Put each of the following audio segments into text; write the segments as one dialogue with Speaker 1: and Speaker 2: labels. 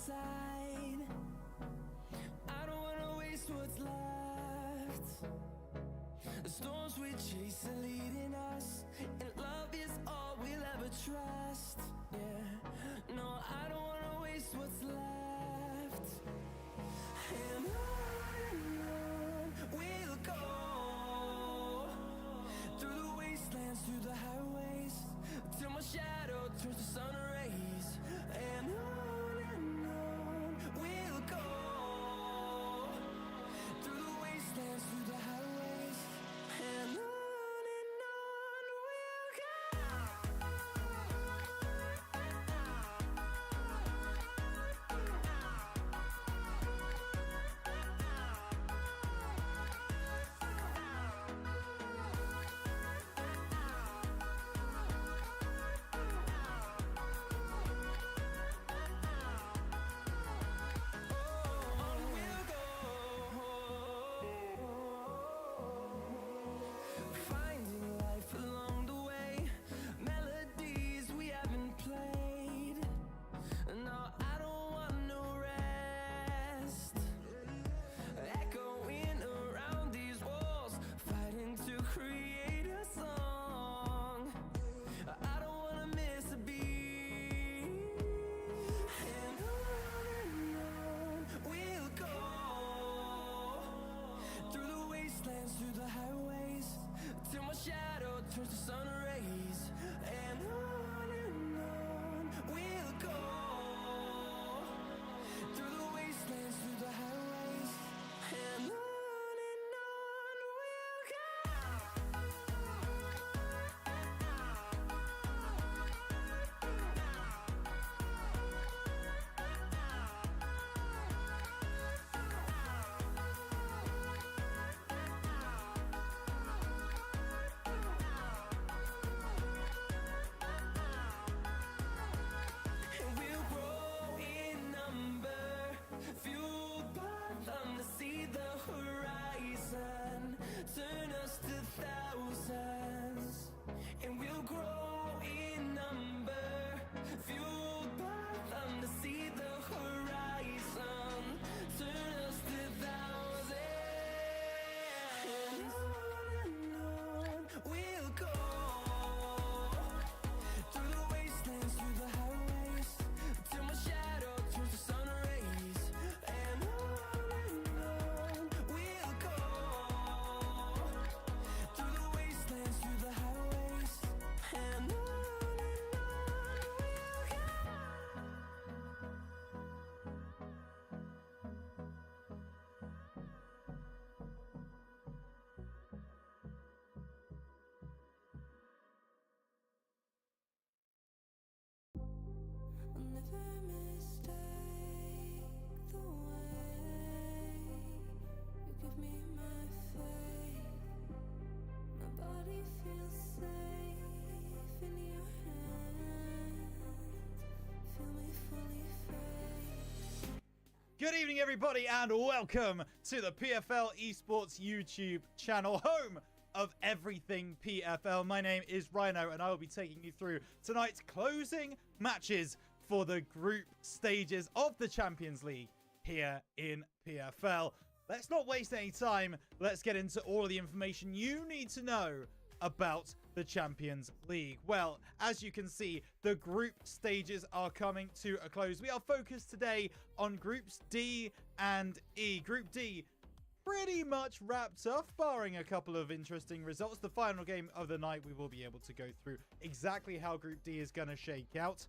Speaker 1: side. I don't wanna waste what's left. The storms we chase are leading us, and love is all we'll ever trust. Yeah, no, I don't wanna waste what's left. And on we'll go, through the wastelands, through the highways, till my shadow turns to sun rays. And on we'll go, through the wastelands, through the highways, and on we'll go. Finding life along the way, melodies we haven't played. No, I don't want no rest. Echoing around these walls, fighting to create a song. I don't wanna miss a beat. And on we'll go, through the wastelands, through the highways, till my shadow turns to sun rays. And on we'll go, through the wastelands, through the highways, and on we'll go. And we'll grow in number, fueled by them to see the horizon, turn us to thousands. And we'll grow in number, fueled by them to see the horizon, turn us to thousands. And on we'll go, through the wastelands, through the highways, till my shadow turns to sun rays. And on we'll go, through the wastelands, through the highways, and on we'll go. I'll never mistake the way you give me my faith. My body feels safe in your hands. Feel me fully fade.
Speaker 2: Good evening, everybody, and welcome to the PFL Esports YouTube channel, home of everything PFL. My name is Rhino, and I will be taking you through tonight's closing matches for the group stages of the Champions League here in PFL. Let's not waste any time. Let's get into all of the information you need to know about the Champions League. Well, as you can see, the group stages are coming to a close. We are focused today on groups D and E. Group D pretty much wrapped up, barring a couple of interesting results. The final game of the night, we will be able to go through exactly how Group D is going to shake out.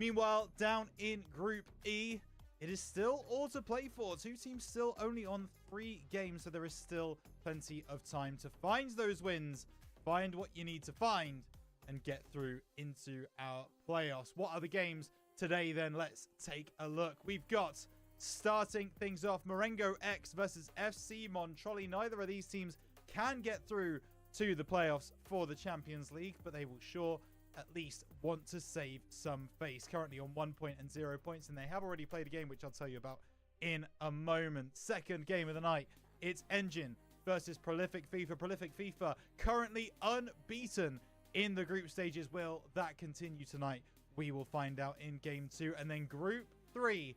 Speaker 2: Meanwhile, down in Group E, it is still all to play for. Two teams still only on 3 games, so there is still plenty of time to find those wins, find what you need to find, and get through into our playoffs. What are the games today then? Let's take a look. We've got, starting things off, Marengo X versus FC Montrolli. Neither of these teams can get through to the playoffs for the Champions League, but they will sure at least want to save some face. Currently on 1 point and 0 points, and they have already played a game which I'll tell you about in a moment. Second game of the night, it's Engine versus Prolific FIFA. Prolific FIFA currently unbeaten in the group stages. Will that continue tonight? We will find out in game 2. And then Group 3,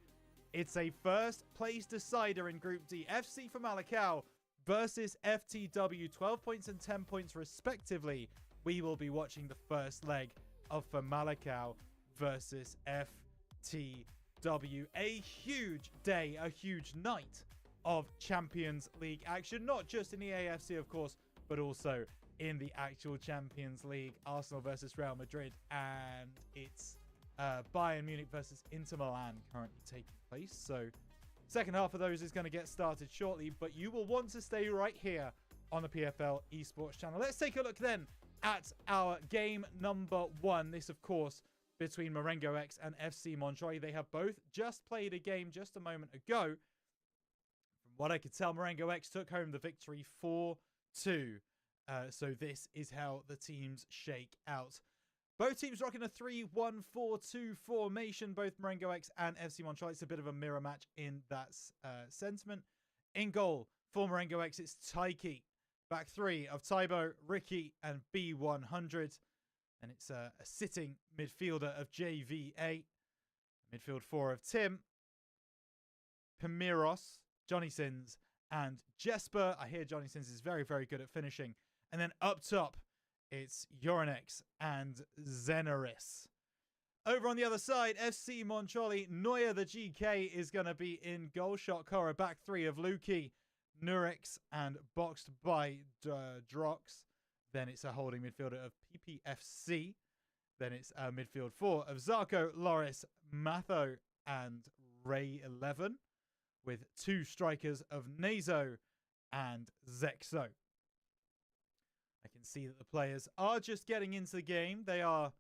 Speaker 2: It's a first place decider in Group D. FC for Malakau versus FTW, 12 points and 10 points respectively. We will be watching the first leg of for Malakau versus FTW. A huge day, a huge night of Champions League action, not just in the AFC, of course, but also in the actual Champions League. Arsenal versus Real Madrid, and it's Bayern Munich versus Inter Milan currently taking place. So second half of those is going to get started shortly, but you will want to stay right here on the PFL Esports channel. Let's take a look then at our game number 1. This, of course, between Marengo X and FC Montreuil. They have both just played a game just a moment ago. From what I could tell, Marengo X took home the victory 4-2. So this is how the teams shake out. Both teams rocking a 3-1-4-2 formation, both Marengo X and FC Montreuil. It's a bit of a mirror match in that sentiment. In goal for Marengo X, it's Taiki. Back three of Taibo, Ricky, and B100. And it's a sitting midfielder of JVA. Midfield four of Tim, Pamiros, Johnny Sins, and Jesper. I hear Johnny Sins is very, very good at finishing. And then up top, it's Yorinex and Zenaris. Over on the other side, FC Montreuil, Neuer the GK is going to be in goal. Shot Cora, back three of Luki, Nurex, and boxed by Drox. Then it's a holding midfielder of PPFC. Then it's a midfield four of Zarko, Loris, Matho, and Ray 11. With two strikers of Nazo and Zexo. I can see that the players are just getting into the game. They are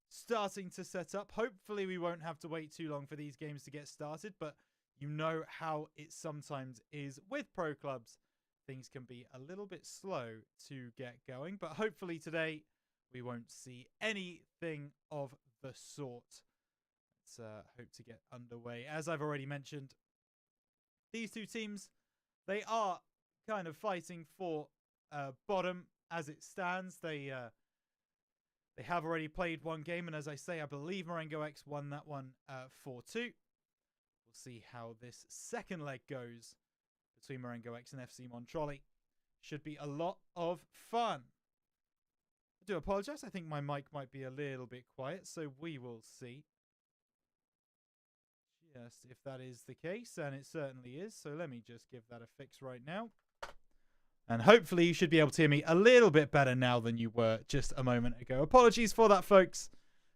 Speaker 2: starting to set up. Hopefully we won't have to wait too long for these games to get started, but you know how it sometimes is with pro clubs. Things can be a little bit slow to get going, but hopefully today we won't see anything of the sort. Let's hope to get underway. As I've already mentioned, these two teams, they are kind of fighting for bottom as it stands. They have already played one game, and as I say, I believe Marengo X won that one 4-2. We'll see how this second leg goes between Marengo X and FC Montreuil. Should be a lot of fun. I do apologize. I think my mic might be a little bit quiet, so we will see. Yes, if that is the case, and it certainly is. So let me just give that a fix right now. And hopefully you should be able to hear me a little bit better now than you were just a moment ago. Apologies for that, folks.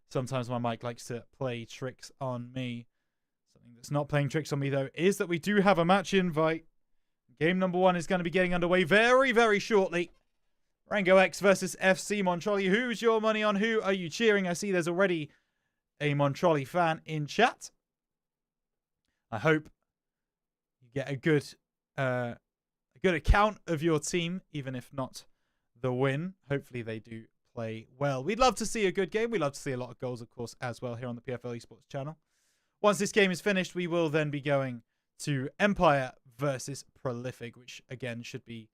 Speaker 2: Sometimes my mic likes to play tricks on me. Something that's not playing tricks on me, though, is that we do have a match invite. Game number 1 is going to be getting underway very, very shortly. Marengo X versus FC Montreuil. Who's your money on? Who are you cheering? I see there's already a Montreuil fan in chat. I hope you get a good account of your team, even if not the win. Hopefully they do play well. We'd love to see a good game. We'd love to see a lot of goals, of course, as well here on the PFL Esports channel. Once this game is finished, we will then be going to Empire versus Prolific, which, again, should be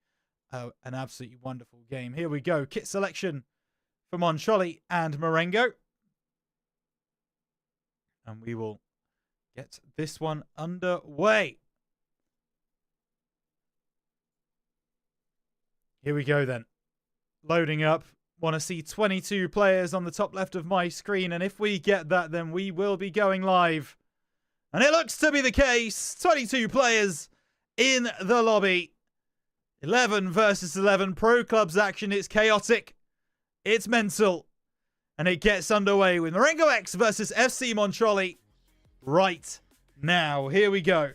Speaker 2: an absolutely wonderful game. Here we go. Kit selection for Montreuil and Marengo. And we will get this one underway. Here we go then. Loading up. Want to see 22 players on the top left of my screen. And if we get that, then we will be going live. And it looks to be the case. 22 players in the lobby. 11 versus 11. Pro clubs action. It's chaotic. It's mental. And it gets underway with Marengo X versus FC Montreuil right now. Here we go.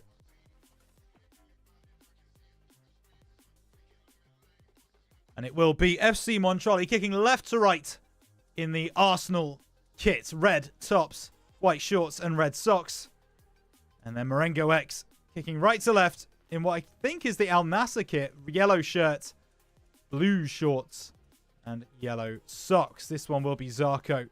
Speaker 2: And it will be FC Montreuil kicking left to right in the Arsenal kit. Red tops, white shorts, and red socks. And then Marengo X kicking right to left in what I think is the Al Nassr kit. Yellow shirt, blue shorts, and yellow socks. This one will be Zarko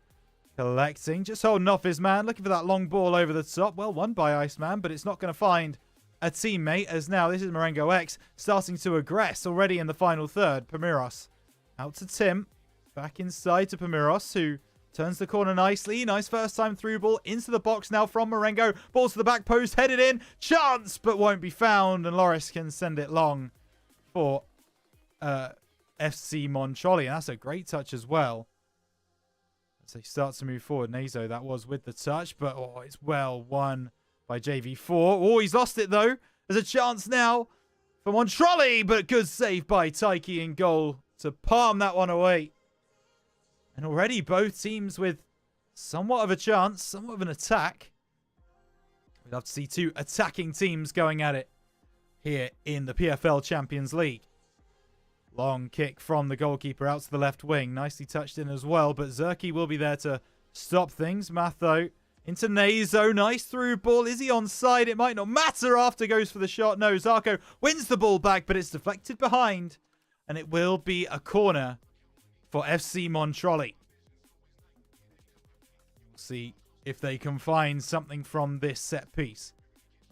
Speaker 2: collecting. Just holding off his man. Looking for that long ball over the top. Well won by Iceman, but it's not going to find a teammate, as now this is Marengo X starting to aggress already in the final third. Pamiros out to Tim. Back inside to Pamiros, who Turns the corner nicely. Nice first time through ball into the box now from Marengo. Ball to the back post, headed in. Chance, but won't be found. And Loris can send it long for FC Montrolli. And that's a great touch as well. As they start to move forward. Nazo, that was with the touch, but it's well won by JV4. Oh, he's lost it though. There's a chance now for Montrolli, but good save by Taiki in goal to palm that one away. And already both teams with somewhat of a chance, somewhat of an attack. We'd love to see two attacking teams going at it here in the PFL Champions League. Long kick from the goalkeeper out to the left wing. Nicely touched in as well, but Zerki will be there to stop things. Matho into Nazo. Nice through ball. Is he onside? It might not matter after goes for the shot. No, Zarko wins the ball back, but it's deflected behind. And it will be a corner for FC Montrolli. We'll see if they can find something from this set piece.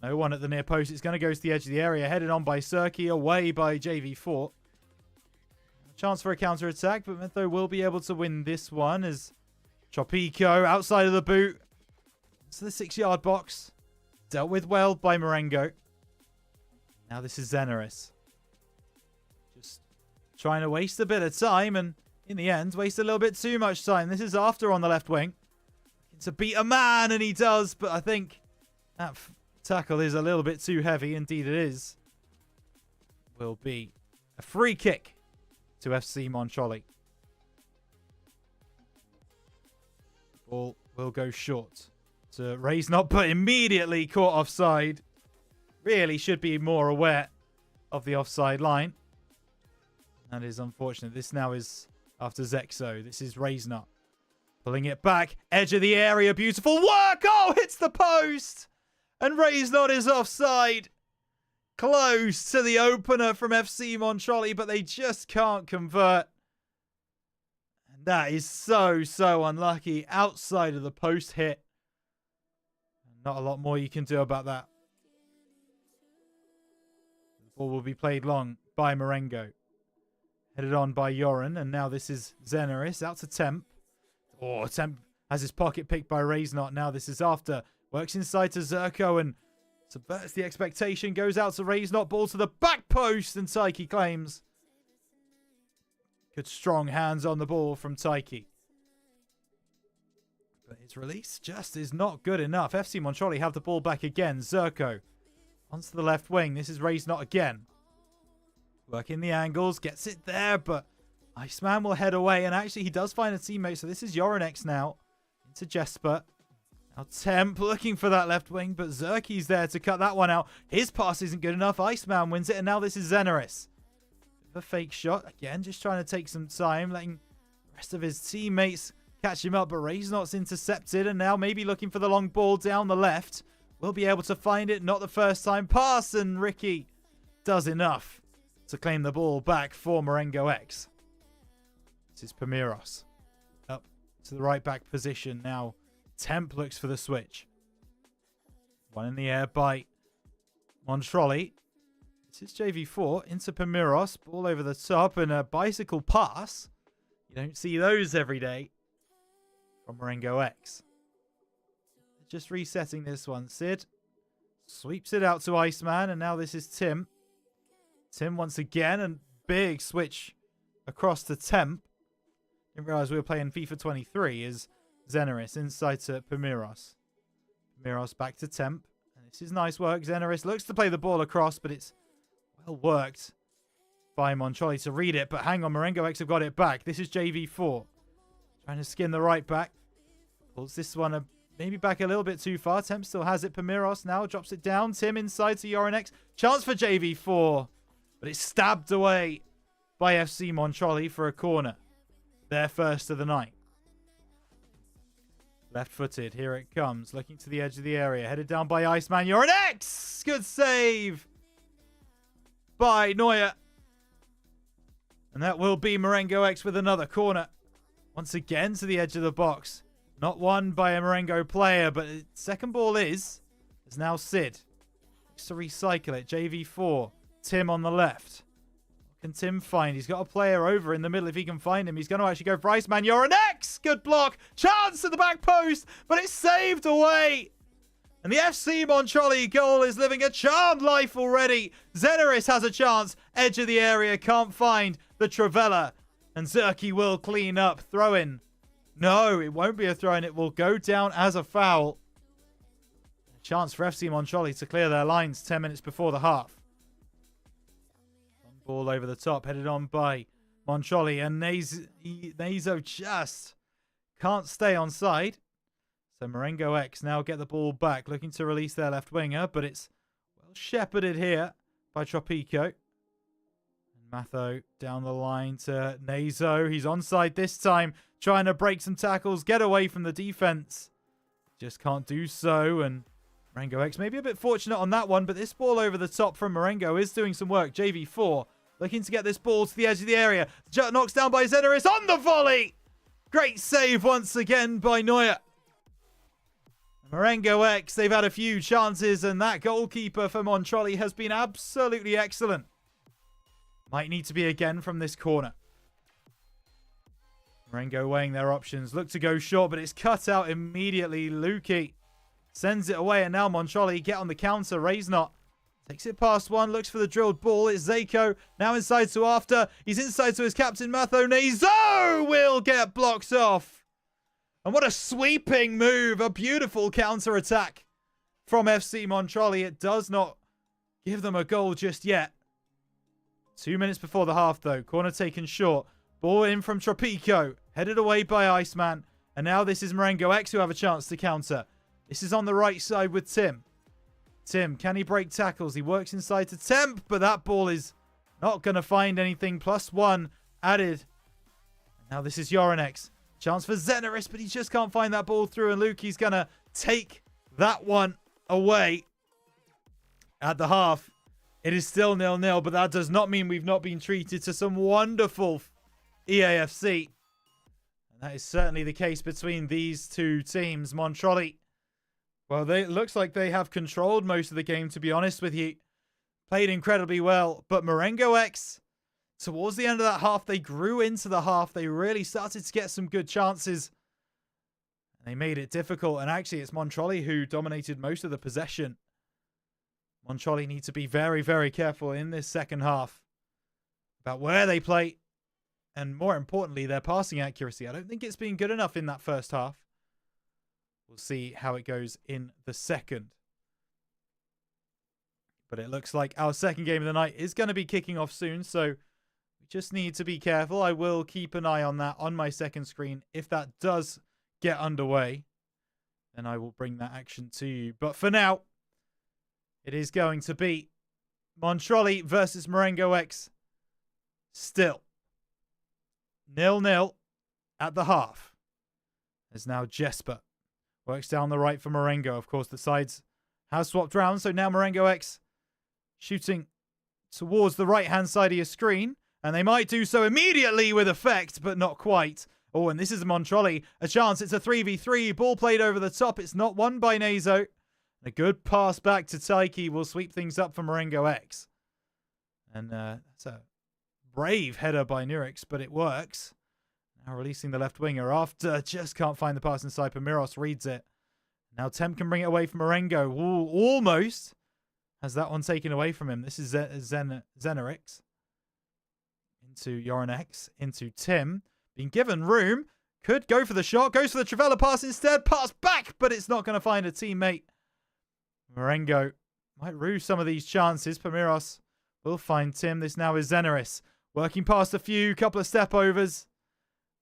Speaker 2: No one at the near post. It's going to go to the edge of the area. Headed on by Serki. Away by JV4. Chance for a counter-attack, but Metho will be able to win this one as Chopico outside of the boot. To the 6-yard box. Dealt with well by Marengo. Now this is Zeneris. Just trying to waste a bit of time and in the end waste a little bit too much time. This is after on the left wing. To beat a man, and he does, but I think that tackle is a little bit too heavy. Indeed it is. Will be a free kick to FC Montrolli. Ball will go short to Raisnot, but immediately caught offside. Really should be more aware of the offside line. That is unfortunate. This now is after Zexo. This is Raisnot. Pulling it back. Edge of the area. Beautiful work. Oh, hits the post. And Raisnot is offside. Close to the opener from FC Montrolli, but they just can't convert. And that is so unlucky. Outside of the post hit. Not a lot more you can do about that. The ball will be played long by Marengo. Headed on by Yoran, and now this is Zeneris out to Temp. Oh, Temp has his pocket picked by Raisnot. Now this is after. Works inside to Zerko and subverts the expectation. Goes out to Raisnot. Ball to the back post, and Taiki claims. Good strong hands on the ball from Taiki. But his release just is not good enough. FC Montrolli have the ball back again. Zerko onto the left wing. This is Raisnot again. Working the angles. Gets it there, but Iceman will head away. And actually, he does find a teammate. So this is Yorinex now. Into Jesper. Now Temp looking for that left wing, but Zerki's there to cut that one out. His pass isn't good enough. Iceman wins it, and now this is Zeneris. A fake shot. Again, just trying to take some time, letting the rest of his teammates catch him up, but Raisnot's intercepted, and now maybe looking for the long ball down the left. Will be able to find it. Not the first time pass, and Ricky does enough to claim the ball back for Marengo X. This is Pamiros. Up to the right back position now. Temp looks for the switch. One in the air by Montrolli. This is JV4 into Pamiros. Ball over the top and a bicycle pass. You don't see those every day from Marengo X. Just resetting this one. Sid sweeps it out to Iceman, and now this is Tim. Tim once again, and big switch across to Temp. Didn't realize we were playing FIFA 23 as Zeneris inside to Pamiros. Pamiros back to Temp. And this is nice work. Zeneris looks to play the ball across, but it's well worked by Montrolli to read it. But hang on, Marengo X have got it back. This is JV4. Trying to skin the right back. Pulls this one maybe back a little bit too far. Temp still has it. Pamiros now drops it down. Tim inside to Yorinex. Chance for JV4. But it's stabbed away by FC Montrolli for a corner. Their first of the night. Left-footed. Here it comes. Looking to the edge of the area. Headed down by Iceman. Yorinex! Good save by Neuer. And that will be Marengo X with another corner. Once again to the edge of the box. Not won by a Marengo player, but the second ball is now Sid. Looks to recycle it. JV4. Tim on the left. can Tim find? He's got a player over in the middle. If he can find him, he's going to actually go for Iceman. You're an X. Good block. Chance at the back post, but it's saved away. And the FC Montrolli goal is living a charmed life already. Zeneris has a chance. Edge of the area. Can't find the Travella. And Zerky will clean up. Throw in. No, it won't be a throw in. It will go down as a foul. A chance for FC Montrolli to clear their lines 10 minutes before the half. Ball over the top, headed on by Montrolli, and Nazo just can't stay on side. So Marengo X now get the ball back, looking to release their left winger, but it's well shepherded here by Tropico. Matho down the line to Nazo. He's onside this time, trying to break some tackles, get away from the defense. Just can't do so, and Marengo X maybe a bit fortunate on that one, but this ball over the top from Marengo is doing some work. JV4 looking to get this ball to the edge of the area. Knocks down by Zeneris on the volley. Great save once again by Neuer. Marengo X, they've had a few chances, and that goalkeeper for Montrolli has been absolutely excellent. Might need to be again from this corner. Marengo weighing their options. Look to go short, but it's cut out immediately. Luki sends it away, and now Montrolli get on the counter. Reisnot takes it past one, looks for the drilled ball. It's Zeko, now inside to After. He's inside to his captain, Matho. Nazo will get blocked off. And what a sweeping move. A beautiful counter-attack from FC Montrolli. It does not give them a goal just yet. 2 minutes before the half, though. Corner taken short. Ball in from Tropico. Headed away by Iceman. And now this is Marengo X who have a chance to counter. This is on the right side with Tim. Tim, can he break tackles? He works inside to Temp, but that ball is not going to find anything. +1 added. Now this is Yorinex. Chance for Zeneris, but he just can't find that ball through, and Luki's going to take that one away at the half. It is still 0-0, but that does not mean we've not been treated to some wonderful EAFC. And that is certainly the case between these two teams. Montrolli, well, it looks like they have controlled most of the game, to be honest with you. Played incredibly well, but Marengo X, towards the end of that half, they grew into the half. They really started to get some good chances. And they made it difficult, and actually it's Montrolli who dominated most of the possession. Montrolli need to be very, very careful in this second half about where they play, and more importantly, their passing accuracy. I don't think it's been good enough in that first half. We'll see how it goes in the second. But it looks like our second game of the night is going to be kicking off soon, so we just need to be careful. I will keep an eye on that on my second screen. If that does get underway, then I will bring that action to you. But for now, it is going to be Montrolli versus Marengo X. Still 0-0 at the half. There's now Jesper. Works down the right for Marengo. Of course, the sides have swapped round. So now Marengo X shooting towards the right-hand side of your screen. And they might do so immediately with effect, but not quite. Oh, and this is Montrolli. A chance. It's a 3v3. Ball played over the top. It's not won by Nazo. A good pass back to Taiki will sweep things up for Marengo X. And that's a brave header by Nurix, but it works. Now releasing the left winger after. Just can't find the pass inside. Pamiros reads it. Now Temp can bring it away from Marengo. Ooh, almost has that one taken away from him. This is Zenerix. Into Yorinex. Into Tim. Being given room. Could go for the shot. Goes for the Travella pass instead. Pass back, but it's not going to find a teammate. Marengo might rue some of these chances. Pamiros will find Tim. This now is Zeneris. Working past a few. Couple of step overs.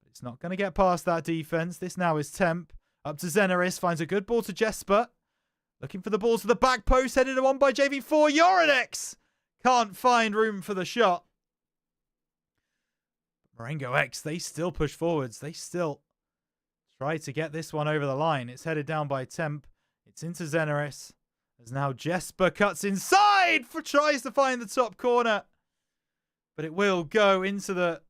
Speaker 2: It's not going to get past that defense. This now is Temp. Up to Zeneris. Finds a good ball to Jesper. Looking for the ball to the back post. Headed on by JV4. Yorinex can't find room for the shot. Marengo X, they still push forwards. They still try to get this one over the line. It's headed down by Temp. It's into Zeneris. As now Jesper cuts inside. Tries to find the top corner. But it will go into the...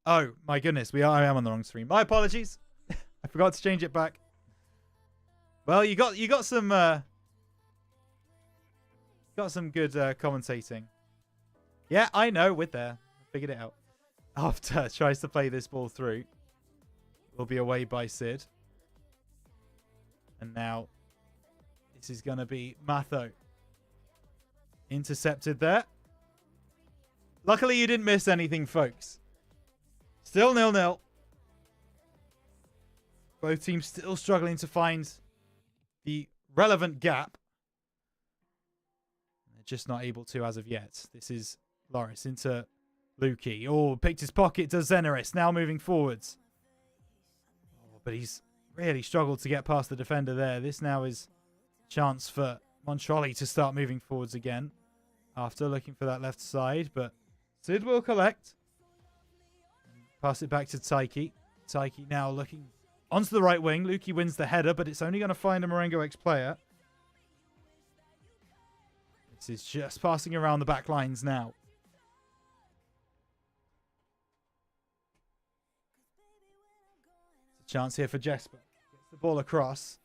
Speaker 2: Oh, my goodness. I am on the wrong screen. My apologies. I forgot to change it back. Well, you got some got some good commentating. Yeah, I know. We're there. Figured it out. After tries to play this ball through. Will be away by Sid. And now this is going to be Matho. Intercepted there. Luckily, you didn't miss anything, folks. Still 0-0. Both teams still struggling to find the relevant gap. They're just not able to as of yet. This is Loris into Lukey. Oh, picked his pocket to Zeneris. Now moving forwards. Oh, but he's really struggled to get past the defender there. This now is a chance for Montrolli to start moving forwards again. After looking for that left side. But Sid will collect. Pass it back to Taiki. Taiki now looking onto the right wing. Lukey wins the header, but it's only going to find a Marengo X player. This is just passing around the back lines now. It's a chance here for Jesper. Gets the ball across.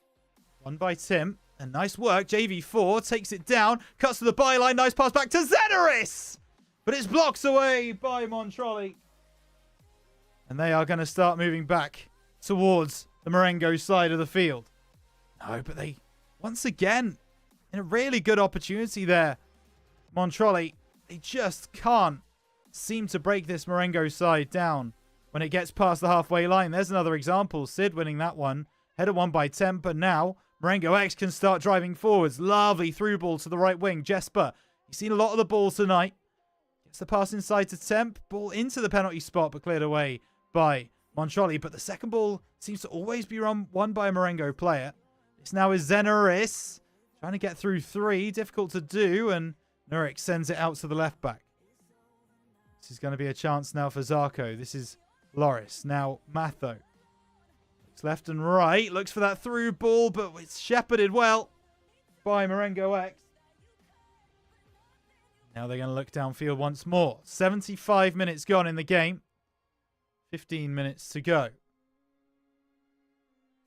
Speaker 2: Won by Tim. And nice work. JV4 takes it down. Cuts to the byline. Nice pass back to Zeneris. But it's blocked away by Montrolli. And they are going to start moving back towards the Marengo side of the field. No, but they, once again, in a really good opportunity there. Montrolli, they just can't seem to break this Marengo side down when it gets past the halfway line. There's another example. Sid winning that one. Header won by Temp, but now Marengo X can start driving forwards. Lovely through ball to the right wing. Jesper, you've seen a lot of the balls tonight. Gets the pass inside to Temp. Ball into the penalty spot, but cleared away by Montrolli. But the second ball seems to always be won by a Marengo player. This now is Zeneris. Trying to get through three. Difficult to do. And Nurik sends it out to the left back. This is going to be a chance now for Zarko. This is Loris. Now Matho. Looks left and right. Looks for that through ball, but it's shepherded well by Marengo X. Now they're going to look downfield once more. 75 minutes gone in the game. 15 minutes to go.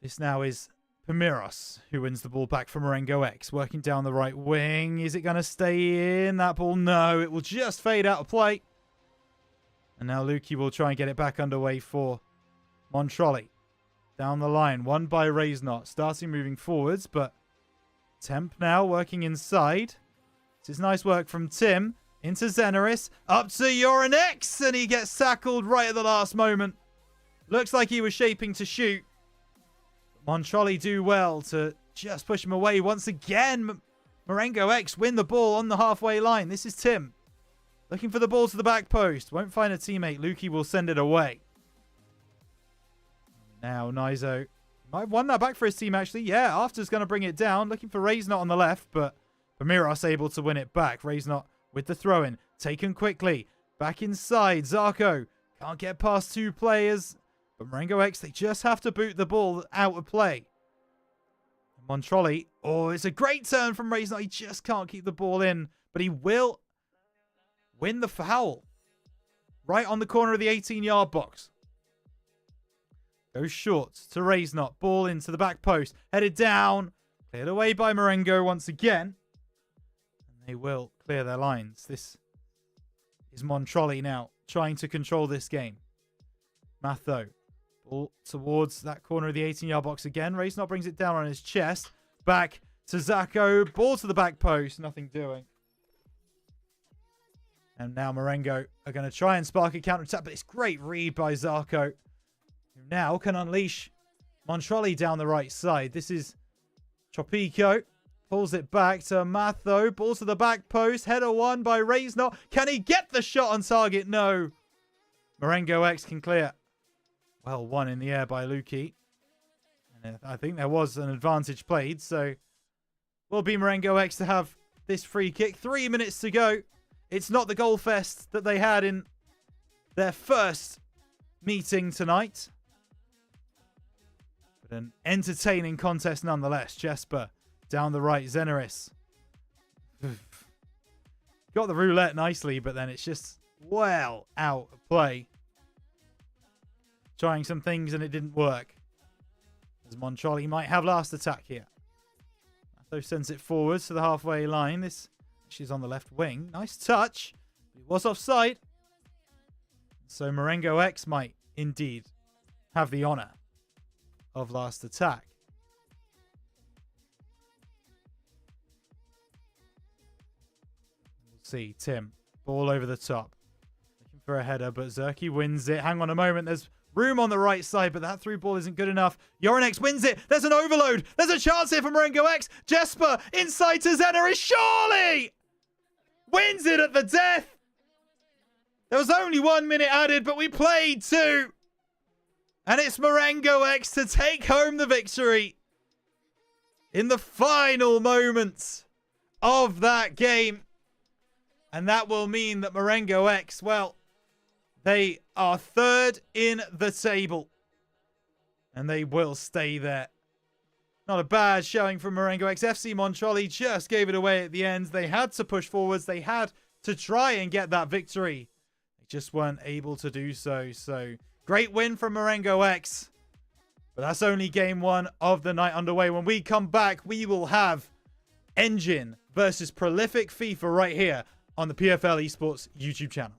Speaker 2: This now is Pamiros, who wins the ball back from Marengo X. Working down the right wing. Is it going to stay in? That ball, no. It will just fade out of play. And now Lukey will try and get it back underway for Montrolli. Down the line. Won by Raisnot. Starting moving forwards, but Temp now working inside. This is nice work from Tim. Into Zeneris. Up to Urinex. And he gets tackled right at the last moment. Looks like he was shaping to shoot. Montrolli do well to just push him away. Once again, Marengo X win the ball on the halfway line. This is Tim. Looking for the ball to the back post. Won't find a teammate. Lukey will send it away. Now Nizo might have won that back for his team, actually. Yeah, After's going to bring it down. Looking for Raisnot on the left, but Pamiros able to win it back. Raisnot with the throw-in. Taken quickly. Back inside. Zarko can't get past two players. But Marengo X, they just have to boot the ball out of play. Montrolli. Oh, it's a great turn from Raisnot. He just can't keep the ball in. But he will win the foul. Right on the corner of the 18-yard box. Goes short to Raisnot. Ball into the back post. Headed down. Cleared away by Marengo once again. And they will clear their lines. This is Montrolli now trying to control this game. Matho. Ball towards that corner of the 18-yard box again. Raisnot brings it down on his chest. Back to Zako. Ball to the back post. Nothing doing. And now Marengo are going to try and spark a counter-attack. But it's great read by Zarko, who now can unleash Montrolli down the right side. This is Tropico. Pulls it back to Matho. Ball to the back post. Header won by Raisnot. Can he get the shot on target? No. Marengo X can clear. Well, one in the air by Lukey. And I think there was an advantage played. So will be Marengo X to have this free kick. 3 minutes to go. It's not the goal fest that they had in their first meeting tonight. But an entertaining contest nonetheless. Jesper down the right. Zeneris. Got the roulette nicely, but then it's just well out of play. Trying some things and it didn't work. As Montrolli might have last attack here. Matho sends it forwards to the halfway line. This She's on the left wing. Nice touch. He was offside. So Marengo X might indeed have the honor of last attack. We'll see. Tim. Ball over the top. Looking for a header, but Zerky wins it. Hang on a moment. There's room on the right side, but that through ball isn't good enough. Yorinex wins it. There's an overload. There's a chance here for Marengo X. Jesper inside to Zena is surely wins it at the death. There was only 1 minute added, but we played 2. And it's Marengo X to take home the victory in the final moments of that game. And that will mean that Marengo X, well, they are 3rd in the table. And they will stay there. Not a bad showing from Marengo X. FC Montrolli just gave it away at the end. They had to push forwards. They had to try and get that victory. They just weren't able to do so. So, great win from Marengo X. But that's only game 1 of the night underway. When we come back, we will have Engine versus Prolific FIFA right here on the PFL Esports YouTube channel.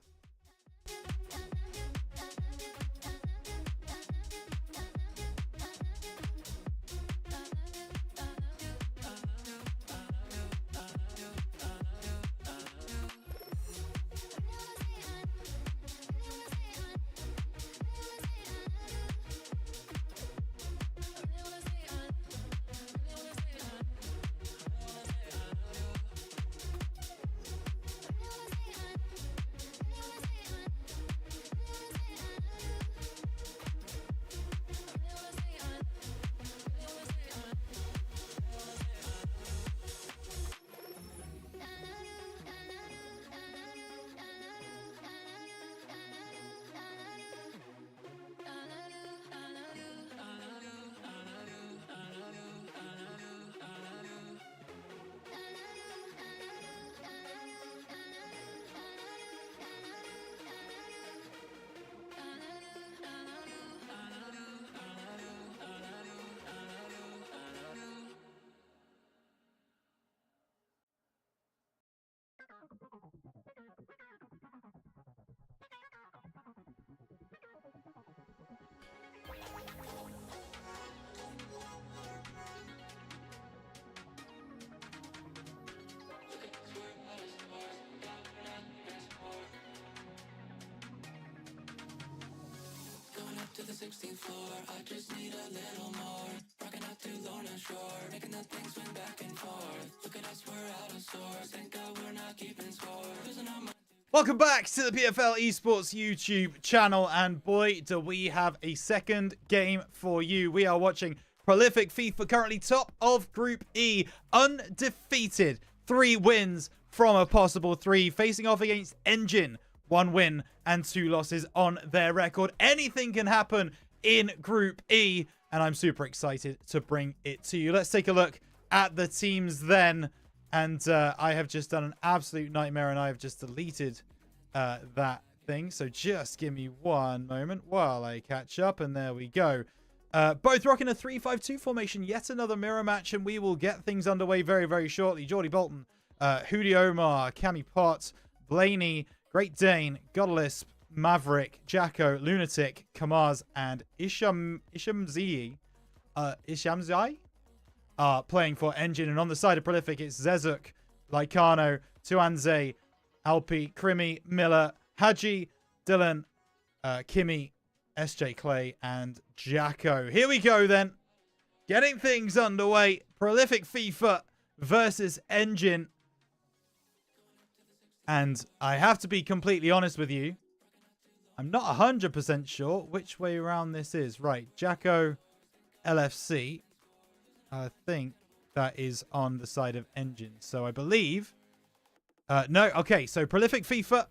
Speaker 1: To the 16th floor, I just need a little more. Rocking out through Lorna Shore, making that thing swing back and forth. Look at us, we're out of sorts. Thank God we're not keeping score. Losing our mind.
Speaker 2: Welcome back to the PFL Esports YouTube channel, and boy, do we have a second game for you. We are watching Prolific FIFA, currently top of Group E, undefeated, 3 wins from a possible 3, facing off against Engine. 1 win and 2 losses on their record. Anything can happen in Group E, and I'm super excited to bring it to you. Let's take a look at the teams then. And I have just done an absolute nightmare, and I have just deleted that thing. So just give me 1 moment while I catch up, and there we go. Both rocking a 3-5-2 formation. Yet another mirror match, and we will get things underway very, very shortly. Geordie Bolton, Hootie Omar, Cammy Potts, Blaney, Great Dane, Godelisp, Maverick, Jacko, Lunatic, Kamaz, and Ishamzai playing for Engine. And on the side of Prolific, it's Zezuk, Lycano, Tuanze, Alpi, Krimi, Miller, Haji, Dylan, Kimmy, SJ Clay, and Jacko. Here we go then. Getting things underway. Prolific FIFA versus Engine. And I have to be completely honest with you. I'm not 100% sure which way around this is. Right, Jacko, LFC. I think that is on the side of Engine. So I believe... no, okay, so Prolific FIFA.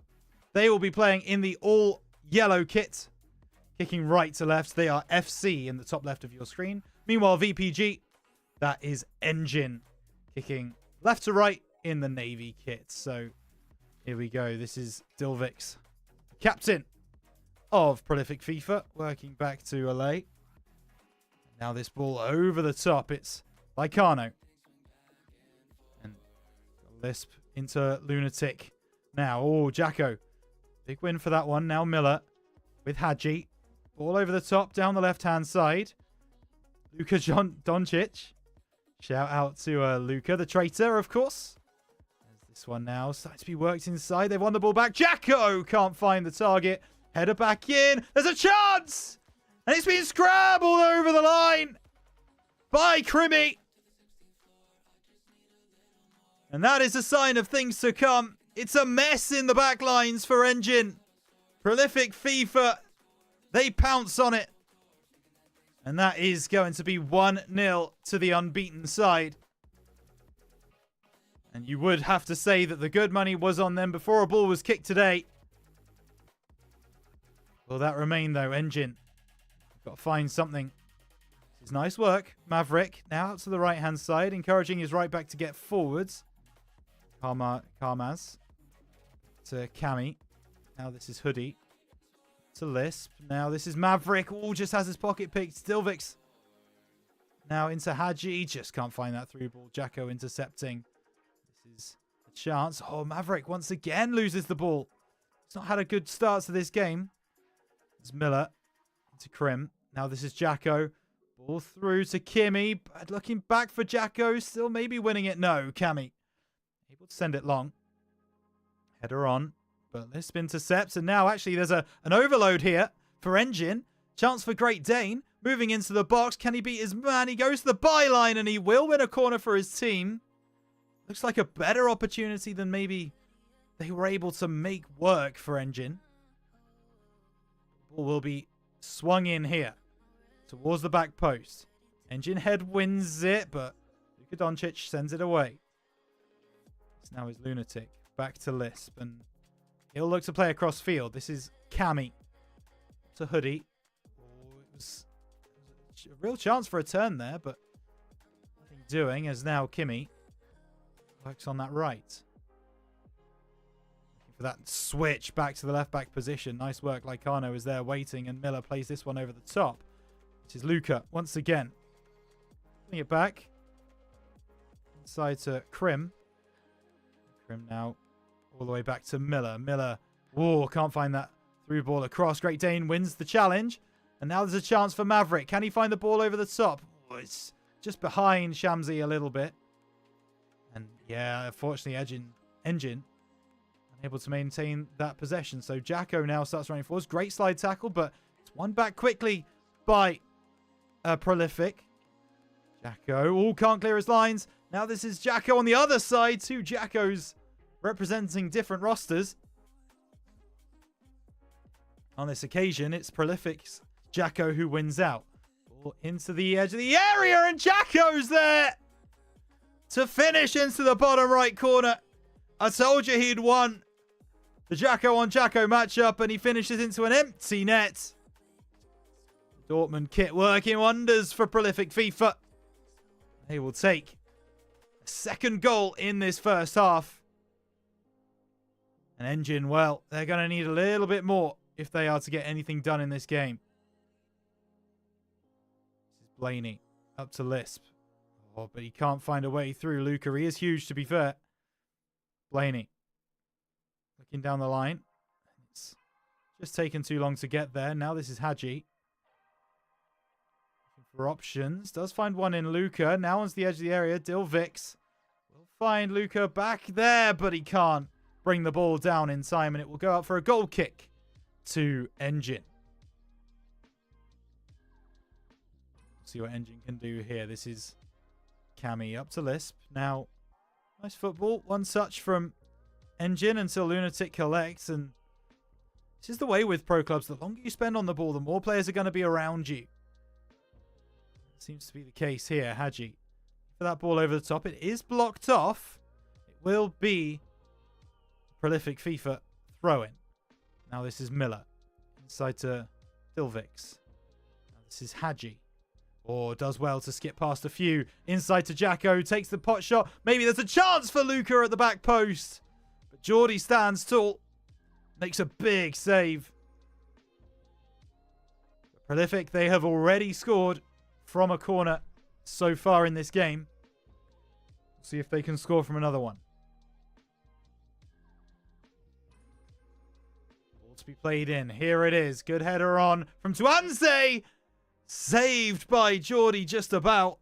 Speaker 2: They will be playing in the all-yellow kit. Kicking right to left. They are FC in the top left of your screen. Meanwhile, VPG, that is Engine. Kicking left to right in the navy kit. So... here we go. This is Dilvix, captain of Prolific FIFA, working back to LA. Now this ball over the top. It's Lycano. And Lisp into Lunatic. Now, oh, Jacko. Big win for that one. Now Miller with Hadji. Ball over the top, down the left-hand side. Luka Doncic. Shout out to Luka, the traitor, of course. There's this one now. Starting to be worked inside. They've won the ball back. Jacko can't find the target. Header back in. There's a chance! And it's been scrambled over the line by Crimmy. And that is a sign of things to come. It's a mess in the back lines for Engine. Prolific FIFA. They pounce on it. And that is going to be 1-0 to the unbeaten side. And you would have to say that the good money was on them before a ball was kicked today. Will that remain, though? Engine. Got to find something. This is nice work. Maverick now out to the right-hand side, encouraging his right back to get forwards. Karmaz to Cammy. Now this is Hoodie. To Lisp. Now this is Maverick. Oh, just has his pocket picked. Stilvix. Now into Hadji. Just can't find that through ball. Jacko intercepting. This is a chance. Oh, Maverick once again loses the ball. He's not had a good start to this game. It's Miller. To Krim. Now this is Jacko. Ball through to Kimmy. But looking back for Jacko. Still maybe winning it. No, Cammy. Able to send it long. Header on. But Lisp intercepts. And now actually there's an overload here for Engine. Chance for Great Dane. Moving into the box. Can he beat his man? He goes to the byline and he will win a corner for his team. Looks like a better opportunity than maybe they were able to make work for Engine. Ball will be swung in here towards the back post. Engine head wins it, but Luka Doncic sends it away. This now is Lunatic. Back to Lisp, and he'll look to play across field. This is Cammy to Hoodie. Oh, it was a real chance for a turn there, but nothing doing, as now Kimmy works on that right. Looking for that switch back to the left back position. Nice work. Lycano is there waiting, and Miller plays this one over the top, which is Luka once again. Putting it back inside to Krim. Krim now all the way back to Miller. Miller, whoa, can't find that through ball across. Great Dane wins the challenge. And now there's a chance for Maverick. Can he find the ball over the top? Oh, it's just behind Shamsi a little bit. And yeah, unfortunately, Engine unable to maintain that possession. So Jacko now starts running forwards. Great slide tackle, but it's won back quickly by Prolific. Jacko, oh, can't clear his lines. Now this is Jacko on the other side. Two Jackos representing different rosters. On this occasion, it's Prolific's Jacko who wins out. Ball into the edge of the area, and Jacko's there to finish into the bottom right corner. I told you he'd won the Jacko on Jacko matchup, and he finishes into an empty net. Dortmund kit working wonders for Prolific FIFA. They will take a second goal in this first half. And Engine, well, they're going to need a little bit more if they are to get anything done in this game. This is Blaney up to Lisp. Oh, but he can't find a way through. Luka, he is huge, to be fair. Blaney looking down the line. It's just taken too long to get there. Now this is Hadji. Looking for options. Does find one in Luka. Now onto the edge of the area. Dilvix will find Luka back there, but he can't bring the ball down in time, and it will go out for a goal kick to Engine. See what Engine can do here. This is Cammy up to Lisp. Now, nice football. One touch from Engine until Lunatic collects, and this is the way with pro clubs. The longer you spend on the ball, the more players are going to be around you. Seems to be the case here. Hadji for that ball over the top. It is blocked off. It will be Prolific FIFA throw-in. Now this is Miller. Inside to Dilvix. Now this is Hadji. Or does well to skip past a few. Inside to Jacko. Takes the pot shot. Maybe there's a chance for Luka at the back post. But Geordie stands tall. Makes a big save. Prolific, they have already scored from a corner so far in this game. See if they can score from another one. to be played in. Here it is. Good header on from Tuanze. Saved by Geordie just about.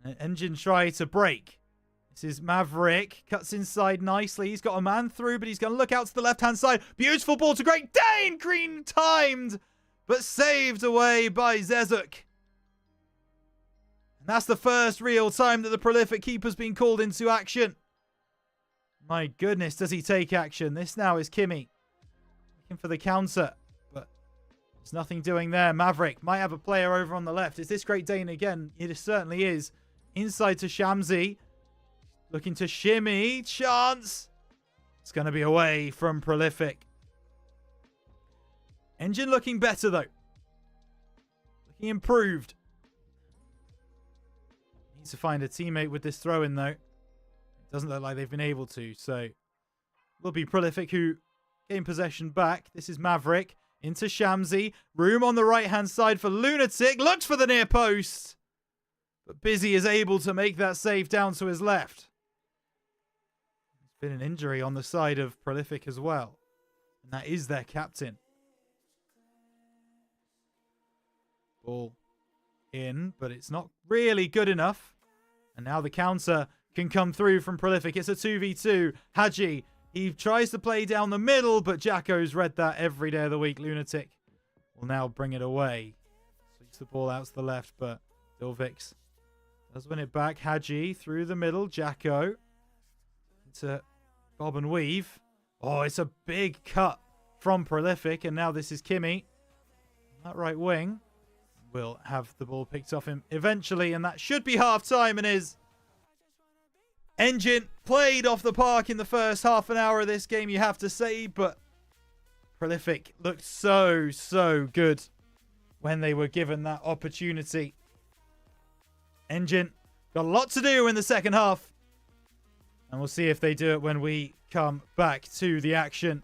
Speaker 2: And Engine try to break. This is Maverick. Cuts inside nicely. He's got a man through, but he's going to look out to the left-hand side. Beautiful ball to Great Dane. Green timed, but saved away by Zezuk. And that's the first real time that the prolific keeper's been called into action. My goodness, does he take action? This now is Kimmy. Looking for the counter, but there's nothing doing there. Maverick might have a player over on the left. Is this Great Dane again? It certainly is. Inside to Shamsi. Looking to shimmy. Chance. It's going to be away from Prolific. Engine looking better, though. Looking improved. Needs to find a teammate with this throw-in, though. Doesn't look like they've been able to, so will be Prolific who gain possession back. This is Maverick into Shamsi. Room on the right-hand side for Lunatic. Looks for the near post. But Busy is able to make that save down to his left. There's been an injury on the side of Prolific as well. And that is their captain. Ball in, but it's not really good enough. And now the counter can come through from Prolific. It's a 2v2. Haji, he tries to play down the middle, but Jacko's read that every day of the week. Lunatic will now bring it away. Sweeps the ball out to the left, but Dilvix does win it back. Haji through the middle. Jacko into Bob and Weave. Oh, it's a big cut from Prolific, and now this is Kimmy. That right wing will have the ball picked off him eventually, and that should be half-time, and is. Engine played off the park in the first half an hour of this game, you have to say, but Prolific looked so good when they were given that opportunity. Engine got a lot to do in the second half, and we'll see if they do it when we come back to the action.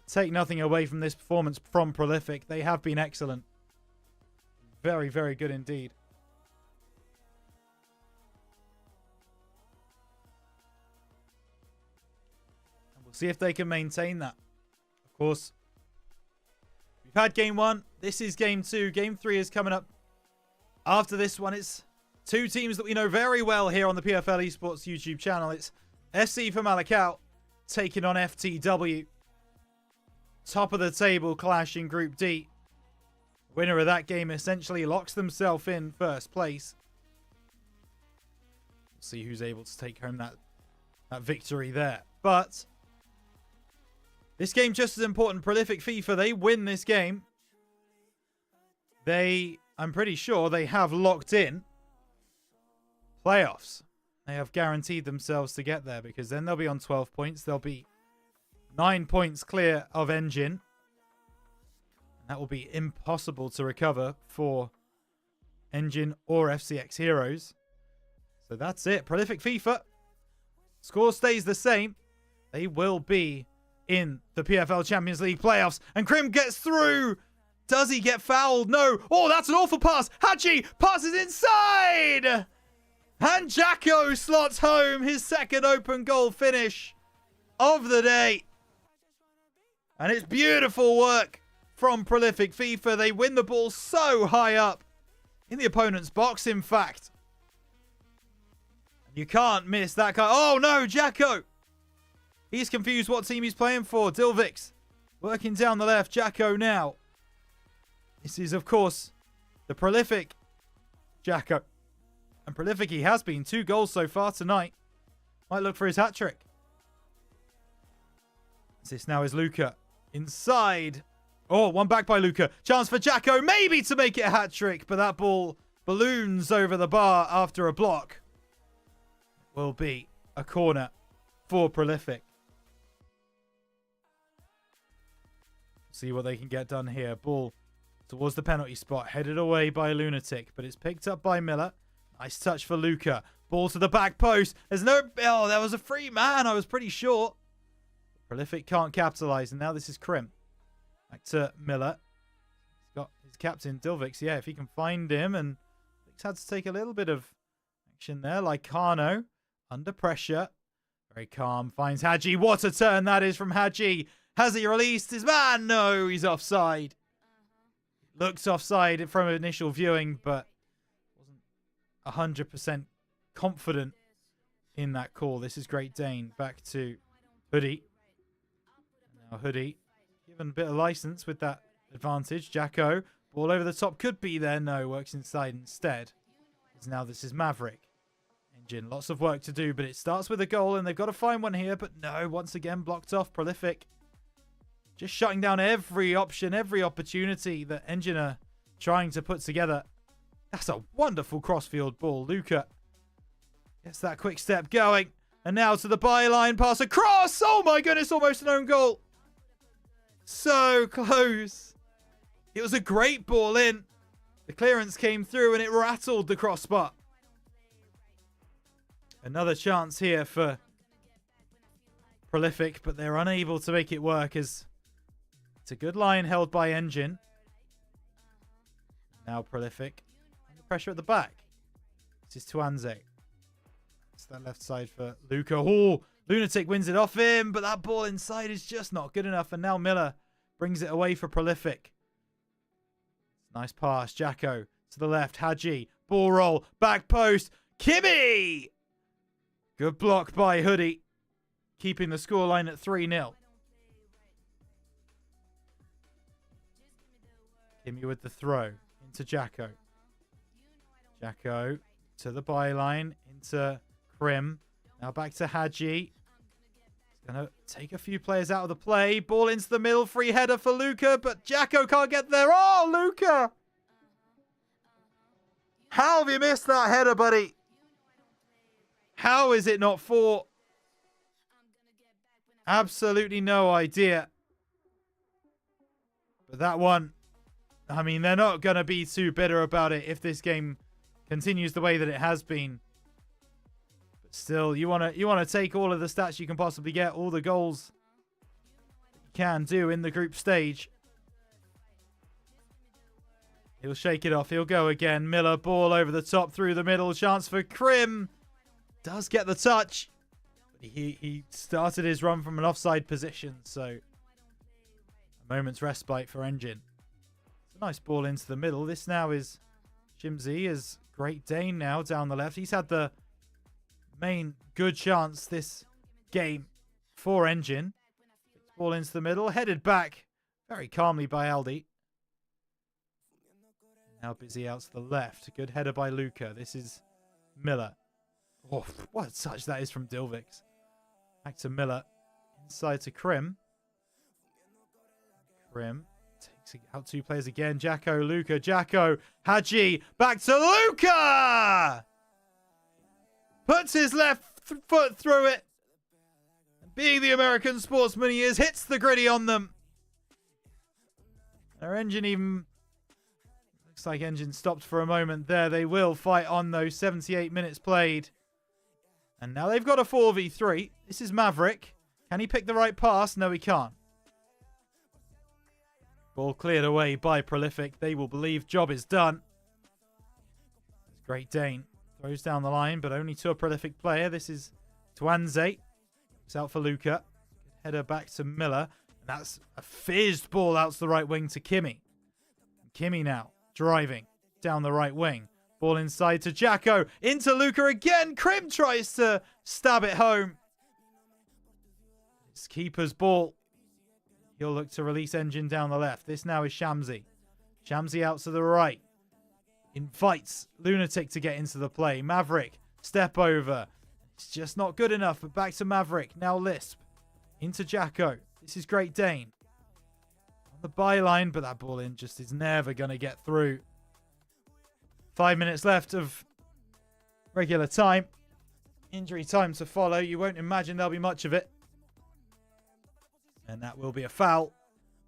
Speaker 2: Take nothing away from this performance from Prolific. They have been excellent. Very, very good indeed. See if they can maintain that. Of course, we've had game 1. This is game 2. Game 3 is coming up. After this one, it's two teams that we know very well here on the PFL Esports YouTube channel. It's FC for Malakau taking on FTW. Top of the table clash in Group D. Winner of that game essentially locks themselves in first place. We'll see who's able to take home that victory there. But this game just as important. Prolific FIFA, they win this game. I'm pretty sure they have locked in playoffs. They have guaranteed themselves to get there, because then they'll be on 12 points. They'll be 9 points clear of Engine. And that will be impossible to recover for Engine or FCX Heroes. So that's it. Prolific FIFA. Score stays the same. They will be in the PFL Champions League playoffs. And Krim gets through. Does he get fouled? No. Oh, that's an awful pass. Hachi passes inside. And Jacko slots home his second open goal finish of the day. And it's beautiful work from Prolific FIFA. They win the ball so high up in the opponent's box, in fact. You can't miss that guy. Oh, no, Jacko. He's confused what team he's playing for. Dilvix working down the left. Jacko now. This is, of course, the Prolific Jacko. And Prolific, he has been 2 goals so far tonight. Might look for his hat-trick. This now is Luca. Inside. Oh, one back by Luca. Chance for Jacko, maybe to make it a hat-trick. But that ball balloons over the bar after a block. Will be a corner for Prolific. See what they can get done here. Ball towards the penalty spot. Headed away by Lunatic. But it's picked up by Miller. Nice touch for Luca. Ball to the back post. There's no... Oh, there was a free man. I was pretty short. Prolific can't capitalise. And now this is Krim. Back to Miller. He's got his captain, Dilvix. Yeah, if he can find him. And Dilvix had to take a little bit of action there. Like Kano. Under pressure. Very calm. Finds Hadji. What a turn that is from Hadji. Has he released his man? No, he's offside. Looks offside from initial viewing, but wasn't 100% confident in that call. This is Great Dane. Back to Hoodie. Now Hoodie given a bit of license with that advantage. Jacko. Ball over the top. Could be there. No, works inside instead. As now this is Maverick. Engine. Lots of work to do, but it starts with a goal, and they've got to find one here. But no, once again, blocked off. Prolific. Just shutting down every option, every opportunity that Engine are trying to put together. That's a wonderful crossfield ball. Luca gets that quick step going. And now to the byline. Pass across. Oh my goodness, almost an own goal. So close. It was a great ball in. The clearance came through and it rattled the crossbar. Another chance here for Prolific, but they're unable to make it work as it's a good line held by Engine. Now Prolific. Under pressure at the back. This is Tuanze. It's that left side for Luca. Oh, Lunatic wins it off him, but that ball inside is just not good enough. And now Miller brings it away for Prolific. Nice pass. Jacko to the left. Hadji. Ball roll. Back post. Kimmy! Good block by Hoodie. Keeping the scoreline at 3-0. Kimmy with the throw into Jacko. Jacko to the byline into Krim. Now back to Hadji. He's going to take a few players out of the play. Ball into the middle. Free header for Luca, but Jacko can't get there. Oh, Luca! How have you missed that header, buddy? How is it not 4? Absolutely no idea. But that one, I mean, they're not going to be too bitter about it if this game continues the way that it has been. But still, you want to take all of the stats you can possibly get, all the goals you can do in the group stage. He'll shake it off. He'll go again. Miller, ball over the top, through the middle. Chance for Krim. Does get the touch. But he started his run from an offside position, so a moment's respite for Engine. It's a nice ball into the middle. This now is Shimzy, is Great Dane now down the left. He's had the main good chance this game for Engine. Ball into the middle, headed back very calmly by Aldi. Now busy out to the left. Good header by Luca. This is Miller. Oh, what a touch that is from Dilvix. Back to Miller. Inside to Krim. Krim takes out 2 players again. Jacko, Luca, Jacko, Hadji. Back to Luca! Puts his left foot through it. Being the American sportsman he is, hits the gritty on them. Their Engine even... Looks like Engine stopped for a moment there. They will fight on those 78 minutes played. And now they've got a 4v3. This is Maverick. Can he pick the right pass? No, he can't. Ball cleared away by Prolific. They will believe job is done. Great Dane throws down the line, but only to a Prolific player. This is Tuanze. It's out for Luca. Header back to Miller. And that's a fizzed ball out to the right wing to Kimmy. Kimmy now driving down the right wing. Ball inside to Jacko. Into Luca again. Krim tries to stab it home. It's keeper's ball. He'll look to release Engine down the left. This now is Shamsi. Shamsi out to the right. Invites Lunatic to get into the play. Maverick, step over. It's just not good enough, but back to Maverick. Now Lisp. Into Jacko. This is Great Dane. On the byline, but that ball in just is never going to get through. 5 minutes left of regular time. Injury time to follow. You won't imagine there'll be much of it. And that will be a foul.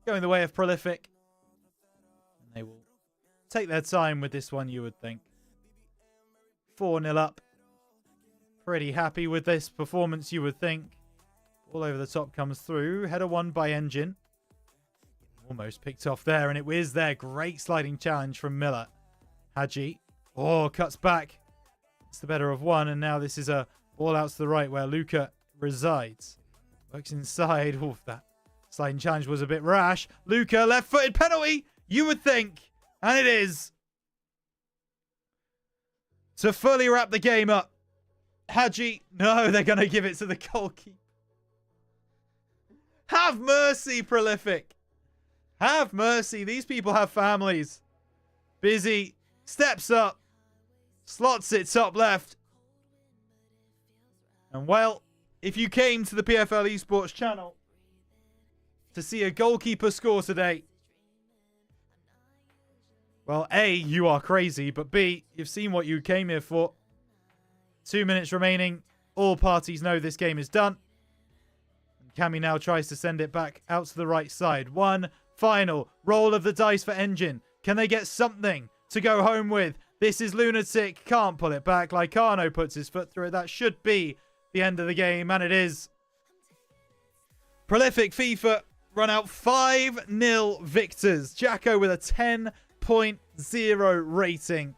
Speaker 2: Going the way of Prolific. And they will take their time with this one, you would think. 4-0 up. Pretty happy with this performance, you would think. All over the top comes through. Header won by Engine. Almost picked off there, and it was their great sliding challenge from Miller. Hadji. Oh, cuts back. It's the better of one, and now this is a ball out to the right where Luca resides. Works inside. Oof, that sliding challenge was a bit rash. Luca, left-footed penalty, you would think. And it is. To fully wrap the game up. Hadji, no, they're going to give it to the goalkeeper. Have mercy, Prolific. Have mercy. These people have families. Busy. Steps up. Slots it top left. And well, if you came to the PFL Esports channel to see a goalkeeper score today, well, A, you are crazy, but B, you've seen what you came here for. 2 minutes remaining. All parties know this game is done. And Cammy now tries to send it back out to the right side. One final roll of the dice for Engine. Can they get something to go home with? This is Lunatic. Can't pull it back. Lycano puts his foot through it. That should be the end of the game, and it is. Prolific FIFA run out 5-0 victors. Jacko with a 10.0 rating.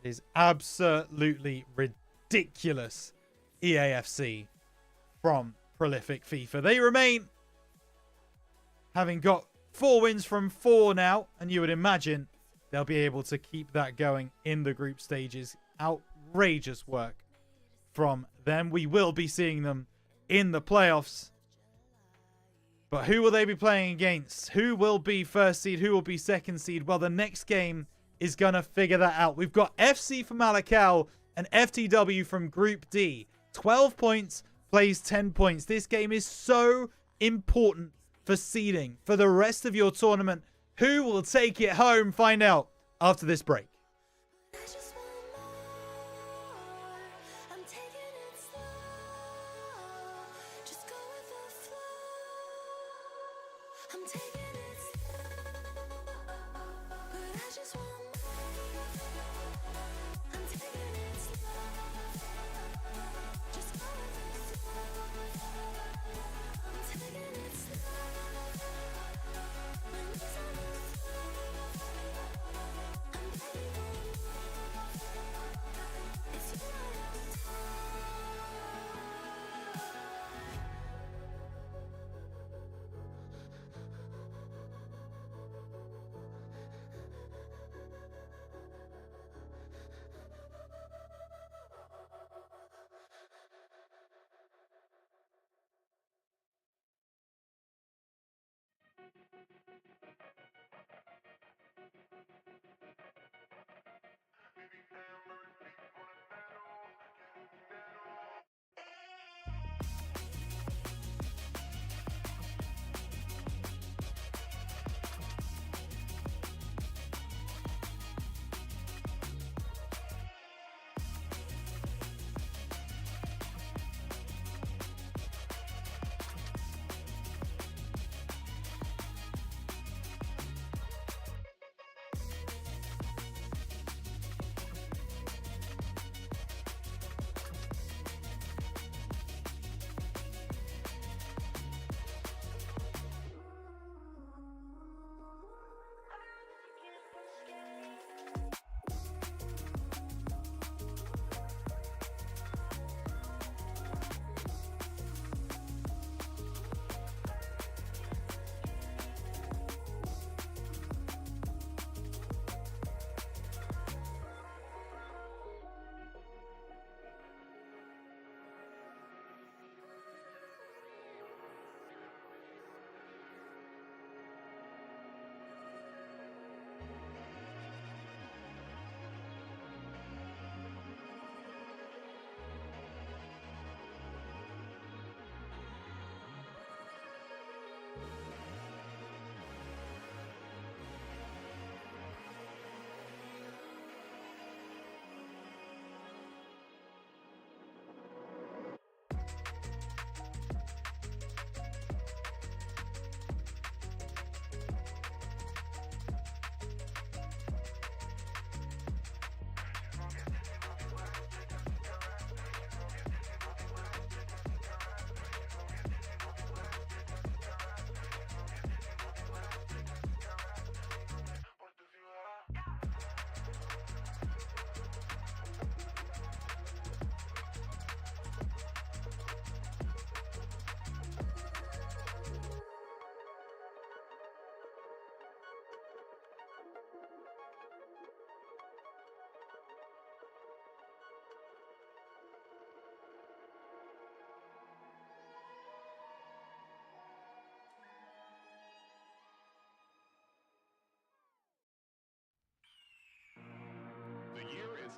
Speaker 2: It is absolutely ridiculous EAFC from Prolific FIFA. They remain having got 4 wins from 4 now, and you would imagine they'll be able to keep that going in the group stages. Outrageous work from them. We will be seeing them in the playoffs. But who will they be playing against? Who will be first seed? Who will be second seed? Well, the next game is going to figure that out. We've got FC from Malakal and FTW from Group D. 12 points, plays 10 points. This game is so important for seeding for the rest of your tournament. Who will take it home? Find out after this break.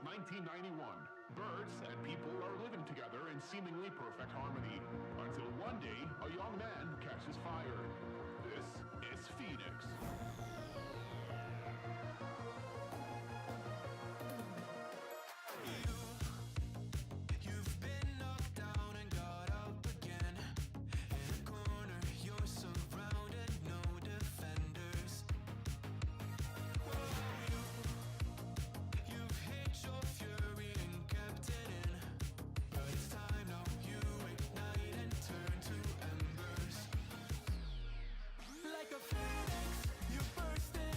Speaker 3: Since 1991, birds and people are living together in seemingly perfect harmony. Until one day, a young man catches fire. This is Phoenix.
Speaker 1: You've been knocked down and got up again. In a corner, you're surrounded, no defenders. You've hid your fury and kept it in. But it's time now, you ignite and turn to embers. Like a phoenix, you burst in.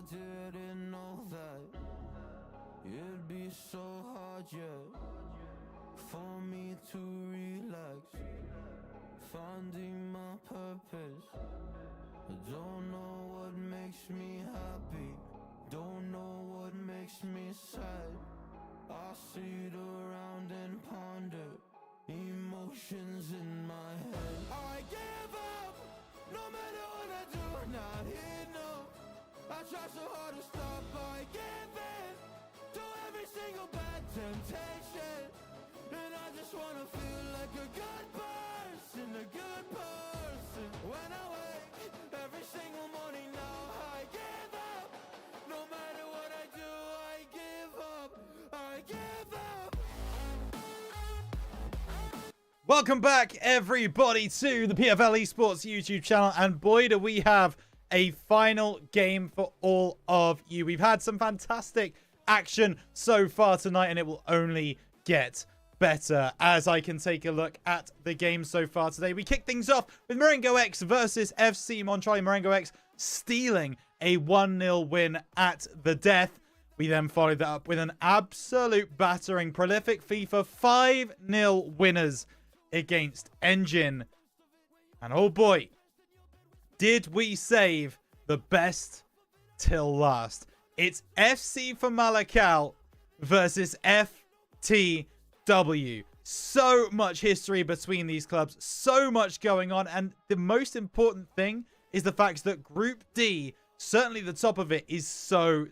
Speaker 1: didn't know that it'd be so hard yet for me to relax, finding my purpose. I don't know what makes me happy, don't know what makes me sad. I sit around and ponder emotions in my head. I give up, no matter what I do, not enough. I try so hard to stop, I give in to every single bad temptation. And I just wanna feel like a good person, a good person. When I wake every single morning now, I give up. No matter what I do, I give up, I give up.
Speaker 2: Welcome back, everybody, to the PFL Esports YouTube channel. And boy, do we have a final game for all of you. We've had some fantastic action so far tonight, and it will only get better as I can take a look at the game so far today. We kick things off with Marengo X versus FC Montreal. Marengo X stealing a 1-0 win at the death. We then followed that up with an absolute battering. Prolific FIFA 5-0 winners against Engine. And oh boy, did we save the best till last. It's FC for Malakal versus FTW. So much history between these clubs, so much going on, and the most important thing is the fact that Group D, certainly the top of it, is so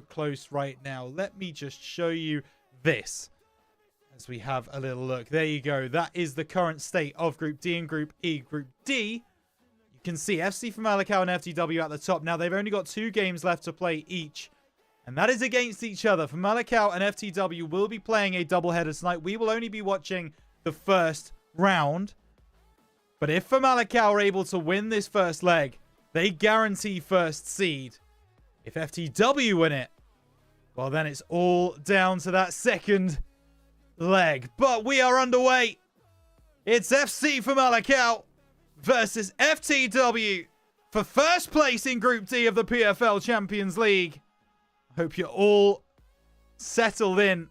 Speaker 2: close right now. Let me just show you this as we have a little look. There you go. That is the current state of Group D and Group E. Group D, you can see FC from Malakal and FTW at the top. Now, they've only got 2 games left to play each, and that is against each other. For Malakal and FTW will be playing a doubleheader tonight. We will only be watching the first round, but if for Malakal are able to win this first leg, they guarantee first seed. If FTW win it, well, then it's all down to that second leg. But we are underway. It's FC for Malakal versus FTW for first place in Group D of the PFL Champions League. I hope you're all settled in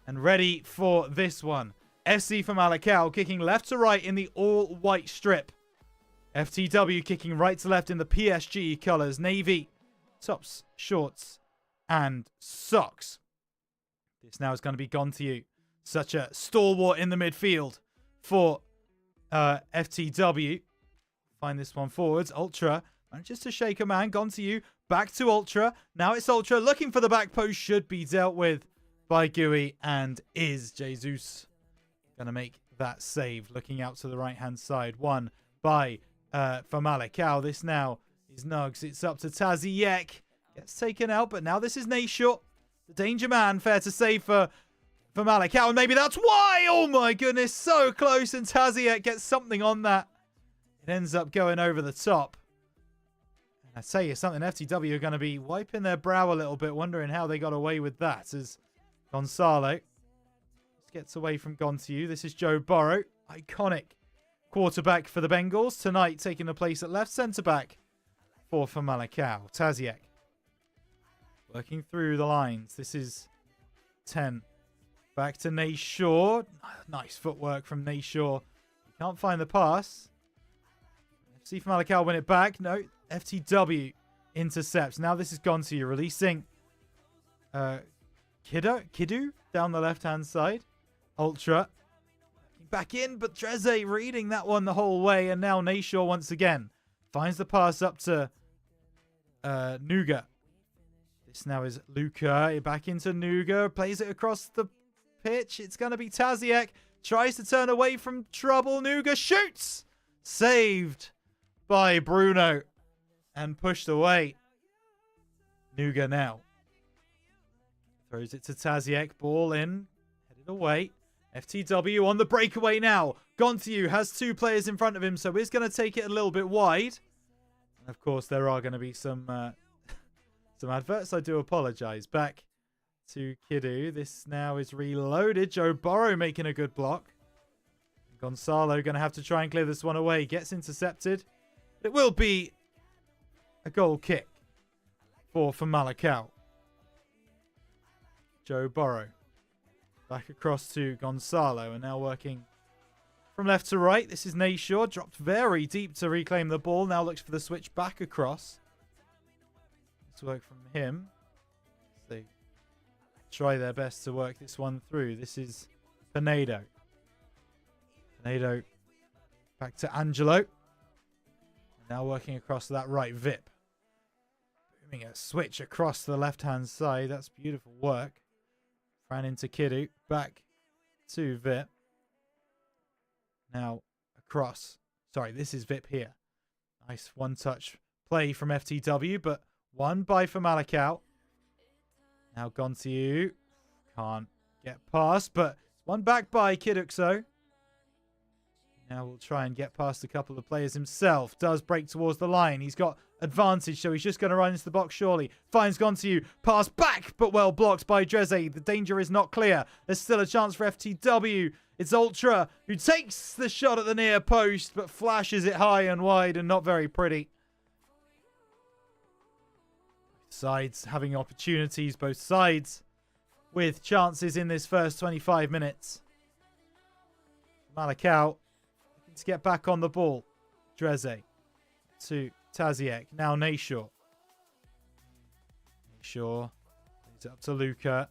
Speaker 2: and ready for this one. FC for Malakal kicking left to right in the all-white strip. FTW kicking right to left in the PSG colours. Navy, tops, shorts, and socks. This now is going to be gone to you. Such a stalwart in the midfield for FTW. Find this one forwards. Ultra manages to shake a man. Gone to you. Back to Ultra. Now it's Ultra looking for the back post. Should be dealt with by Gui, and is Jesus going to make that save. Looking out to the right-hand side. One by for Malakal. This now is Nugs. It's up to Taziek. Gets taken out, but now this is Nashor. The danger man. Fair to say for Malakal, and maybe that's why. Oh my goodness, so close, and Taziek gets something on that. It ends up going over the top. And I tell you something, FTW are going to be wiping their brow a little bit, wondering how they got away with that, as Gonzalo gets away from Gontieu. This is Joe Burrow, iconic quarterback for the Bengals tonight, taking the place at left centre back for Malakal. Taziek working through the lines. This is 10. Back to Nashor. Nice footwork from Nashor. He can't find the pass. FC from Malakal win it back. No, FTW intercepts. Now this has gone to you. Releasing Kidu down the left-hand side. Ultra. Back in, but Treze reading that one the whole way. And now Nashor once again finds the pass up to Nuga. This now is Luca. Back into Nuga. Plays it across the pitch. It's going to be Taziek. Tries to turn away from trouble. Nuga shoots. Saved by Bruno. And pushed away. Nuga now. Throws it to Taziek. Ball in. Headed away. FTW on the breakaway now. Gontieu has 2 players in front of him, so he's going to take it a little bit wide. And of course, there are going to be some adverts. I do apologize. Back to Kidu. This now is reloaded. Joe Burrow making a good block. Gonzalo going to have to try and clear this one away. Gets intercepted. It will be a goal kick for Malakau. Joe Burrow. Back across to Gonzalo, and now working from left to right. This is Nayshaw, dropped very deep to reclaim the ball. Now looks for the switch back across. Let's work from him. They try their best to work this one through. This is Pinedo. Pinedo back to Angelo. Now working across to that right Vip. Booming a switch across to the left-hand side. That's beautiful work. Ran into Kidu. Back to Vip. Now across. Sorry, this is Vip here. Nice one-touch play from FTW, but one by Malakau. Now gone to you. Can't get past, but one back by Kiduxo. Now we'll try and get past a couple of players himself. Does break towards the line. He's got advantage, so he's just going to run into the box, surely. Finds gone to you. Pass back, but well blocked by Dreze. The danger is not clear. There's still a chance for FTW. It's Ultra, who takes the shot at the near post, but flashes it high and wide and not very pretty. Both sides having opportunities, both sides with chances in this first 25 minutes. Malakau to get back on the ball. Dreze to Taziek. Now Nayshaw. Nayshaw leads up to Luca.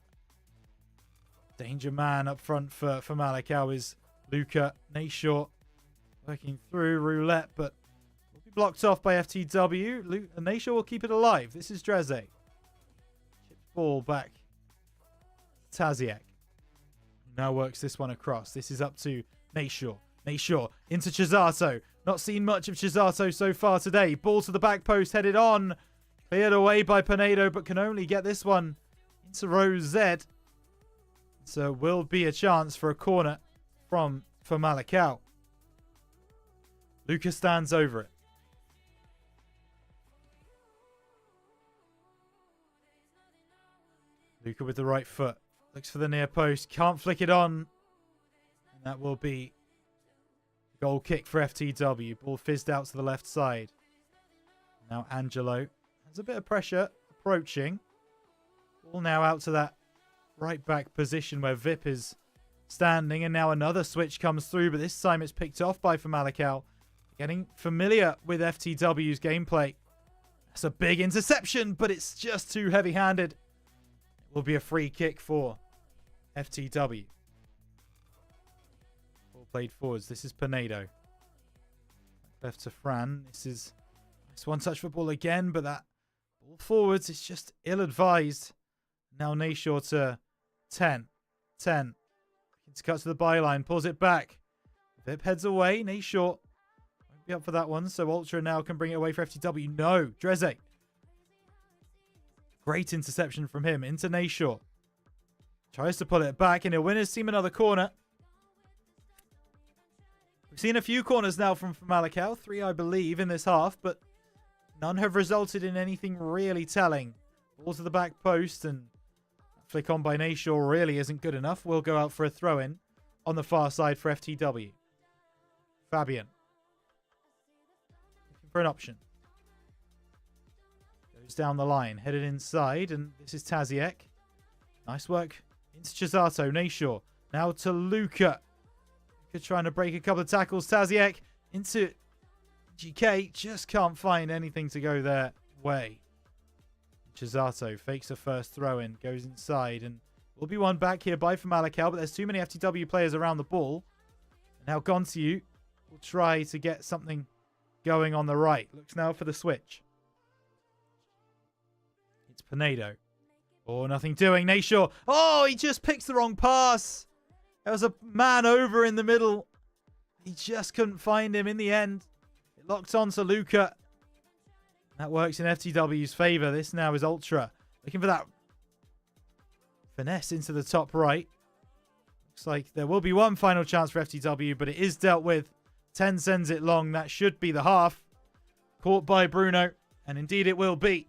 Speaker 2: Danger man up front for Malakau is Luca. Nayshaw working through roulette, but will be blocked off by FTW. Nayshaw will keep it alive. This is Dreze. Chipped ball back. Taziek. Now works this one across. This is up to Nayshaw. Nayshaw into Chisato. Not seen much of Chisato so far today. Ball to the back post, headed on. Cleared away by Pinedo, but can only get this one into row Z. So will be a chance for a corner for Malakau. Lucas stands over it. Luca with the right foot. Looks for the near post. Can't flick it on. And that will be goal kick for FTW. Ball fizzed out to the left side. Now Angelo has a bit of pressure approaching. Ball now out to that right back position where Vip is standing. And now another switch comes through, but this time it's picked off by Malakau. Getting familiar with FTW's gameplay. That's a big interception, but it's just too heavy-handed. It will be a free kick for FTW. Played forwards. This is Pinedo. Left to Fran. This is one touch football again, but that ball forwards is just ill-advised. Now Nayshaw to 10. 10. It's cut to the byline. Pulls it back. Vip heads away. Nayshaw won't be up for that one, so Ultra now can bring it away for FTW. No. Dreze. Great interception from him into Nayshaw. Tries to pull it back, and he'll win his team another corner. We've seen a few corners now from Malakau, 3 I believe in this half, but none have resulted in anything really telling. Ball to the back post, and flick on by Nayshaw really isn't good enough. We'll go out for a throw-in on the far side for FTW. Fabian. Looking for an option. Goes down the line, headed inside, and this is Taziek. Nice work into Chisato. Nayshaw. Now to Luca. Trying to break a couple of tackles. Taziek into GK. Just can't find anything to go their way. Chisato fakes a first throw in. Goes inside. And will be one back here by Malakau. But there's too many FTW players around the ball. Now Gonsiu will try to get something going on the right. Looks now for the switch. It's Pinedo. Oh, nothing doing. Nayshaw. Oh, he just picks the wrong pass. There was a man over in the middle. He just couldn't find him in the end. It locked on to Luca. That works in FTW's favour. This now is Ultra. Looking for that finesse into the top right. Looks like there will be one final chance for FTW, but it is dealt with. 10 sends it long. That should be the half. Caught by Bruno. And indeed it will be.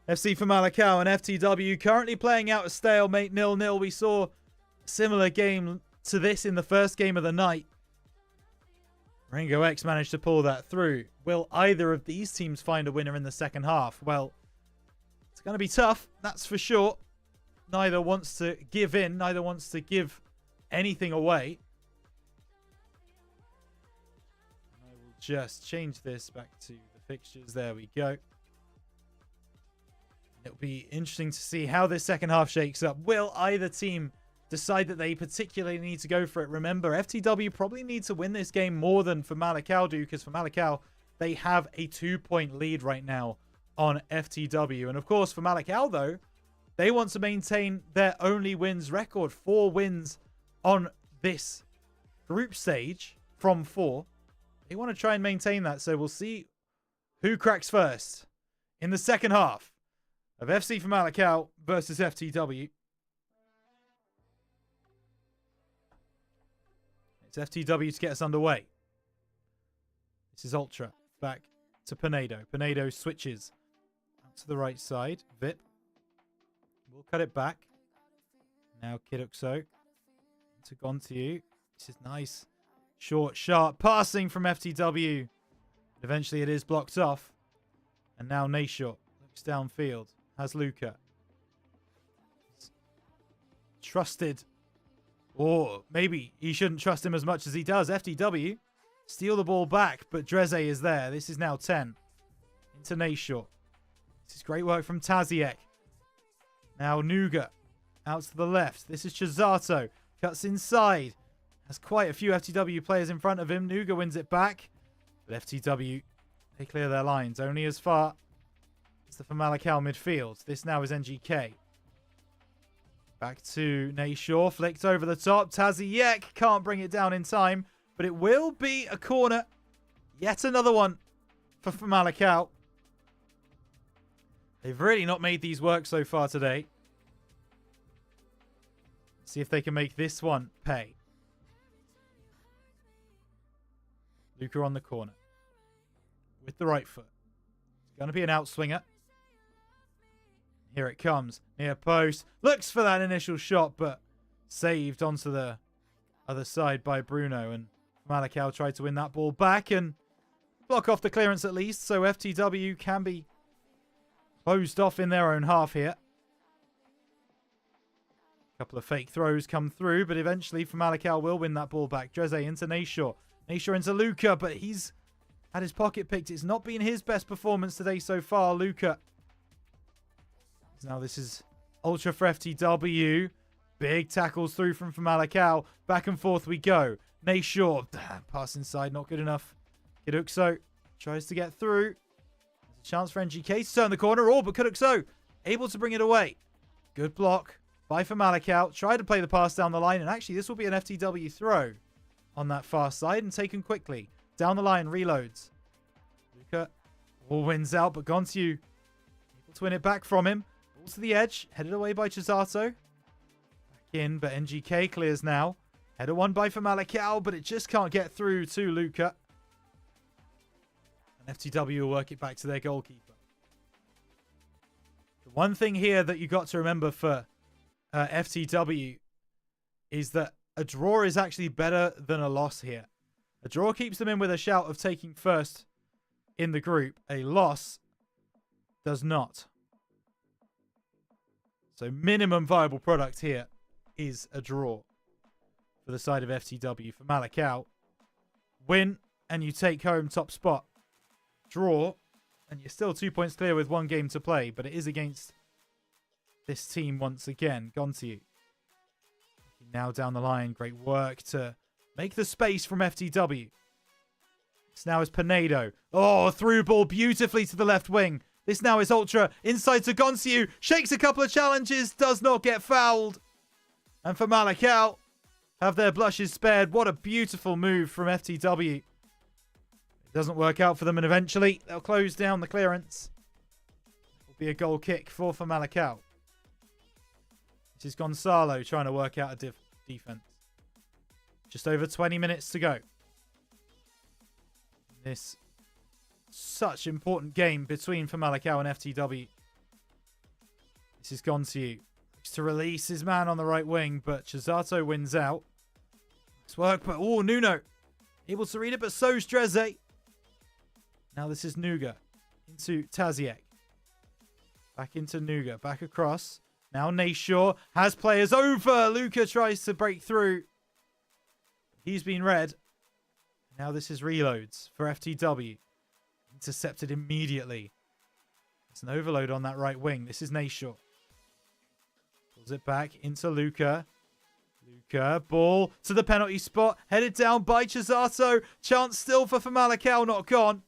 Speaker 2: FC for Malakau and FTW currently playing out a stalemate 0-0. We saw a similar game to this in the first game of the night. Ringo X managed to pull that through. Will either of these teams find a winner in the second half? Well, it's going to be tough, that's for sure. Neither wants to give in. Neither wants to give anything away. I will just change this back to the fixtures. There we go. It'll be interesting to see how this second half shakes up. Will either team decide that they particularly need to go for it? Remember, FTW probably need to win this game more than for Malakal do, because for Malakal, they have a 2-point lead right now on FTW. And of course, for Malakal, though, they want to maintain their only wins record. 4 wins on this group stage from 4. They want to try and maintain that. So we'll see who cracks first in the second half of FC for Malakal versus FTW. It's FTW to get us underway. This is Ultra. Back to Pinedo. Pinedo switches out to the right side. Vip will cut it back. Now Kiduxo to Gontieu. This is nice. Short, sharp passing from FTW. Eventually it is blocked off. And now Nashor looks downfield. Has Luca. Trusted. Or maybe he shouldn't trust him as much as he does. FTW steal the ball back, but Dreze is there. This is now 10. Into Nashor. This is great work from Taziek. Now Nuga out to the left. This is Chisato. Cuts inside. Has quite a few FTW players in front of him. Nuga wins it back. But FTW, they clear their lines. Only as far as the Malakal midfield. This now is NGK. Back to Nashor. Flicked over the top. Taziek can't bring it down in time. But it will be a corner. Yet another one for Malakal. They've really not made these work so far today. See if they can make this one pay. Luca on the corner. With the right foot. It's going to be an outswinger. Here it comes. Near post. Looks for that initial shot, but saved onto the other side by Bruno. And Malakal tried to win that ball back and block off the clearance at least. So FTW can be closed off in their own half here. A couple of fake throws come through, but eventually Malakal will win that ball back. Dreze into Nashor. Nashor into Luca, but he's had his pocket picked. It's not been his best performance today so far, Luca. Now this is Ultra for FTW. Big tackles through from Malakal. Back and forth we go. Nashor. Pass inside, not good enough. Kiduxo tries to get through. There's a chance for NGK to turn the corner. Oh, but Kiduxo able to bring it away. Good block by Malakal. Tried to play the pass down the line. And actually, this will be an FTW throw on that far side and taken quickly. Down the line, reloads. Luca all wins out, but Gontieu able to win it back from him. Ball to the edge. Headed away by Chisato. Back in, but NGK clears now. Header one by Malakal, but it just can't get through to Luca. And FTW will work it back to their goalkeeper. The one thing here that you got to remember for FTW is that a draw is actually better than a loss here. A draw keeps them in with a shout of taking first in the group. A loss does not. So minimum viable product here is a draw for the side of FTW. For Malakal, win and you take home top spot. Draw and you're still 2 points clear with 1 game to play, but it is against this team once again. Gontieu. Now down the line. Great work to make the space from FTW. This now is Pinedo. Oh, through ball beautifully to the left wing. This now is Ultra. Inside to Gontieu. Shakes a couple of challenges. Does not get fouled. And for Malakal, have their blushes spared. What a beautiful move from FTW. It doesn't work out for them, and eventually they'll close down the clearance. It will be a goal kick for Malakal. This is Gonzalo trying to work out a defense. Just over 20 minutes to go. This such important game between Malakal and FTW. This is Gontieu. Looks to release his man on the right wing, but Chisato wins out. Nice work, but oh, Nuno able to read it, but so's Dreze. Now this is Nuga into Taziek. Back into Nuga, back across. Now Nayshaw has players over. Luca tries to break through. He's been read. Now this is reloads for FTW. Intercepted immediately. There's an overload on that right wing. This is Nayshaw. Pulls it back into Luca. Luca, ball to the penalty spot. Headed down by Chisato. Chance still for Famalicão, not gone.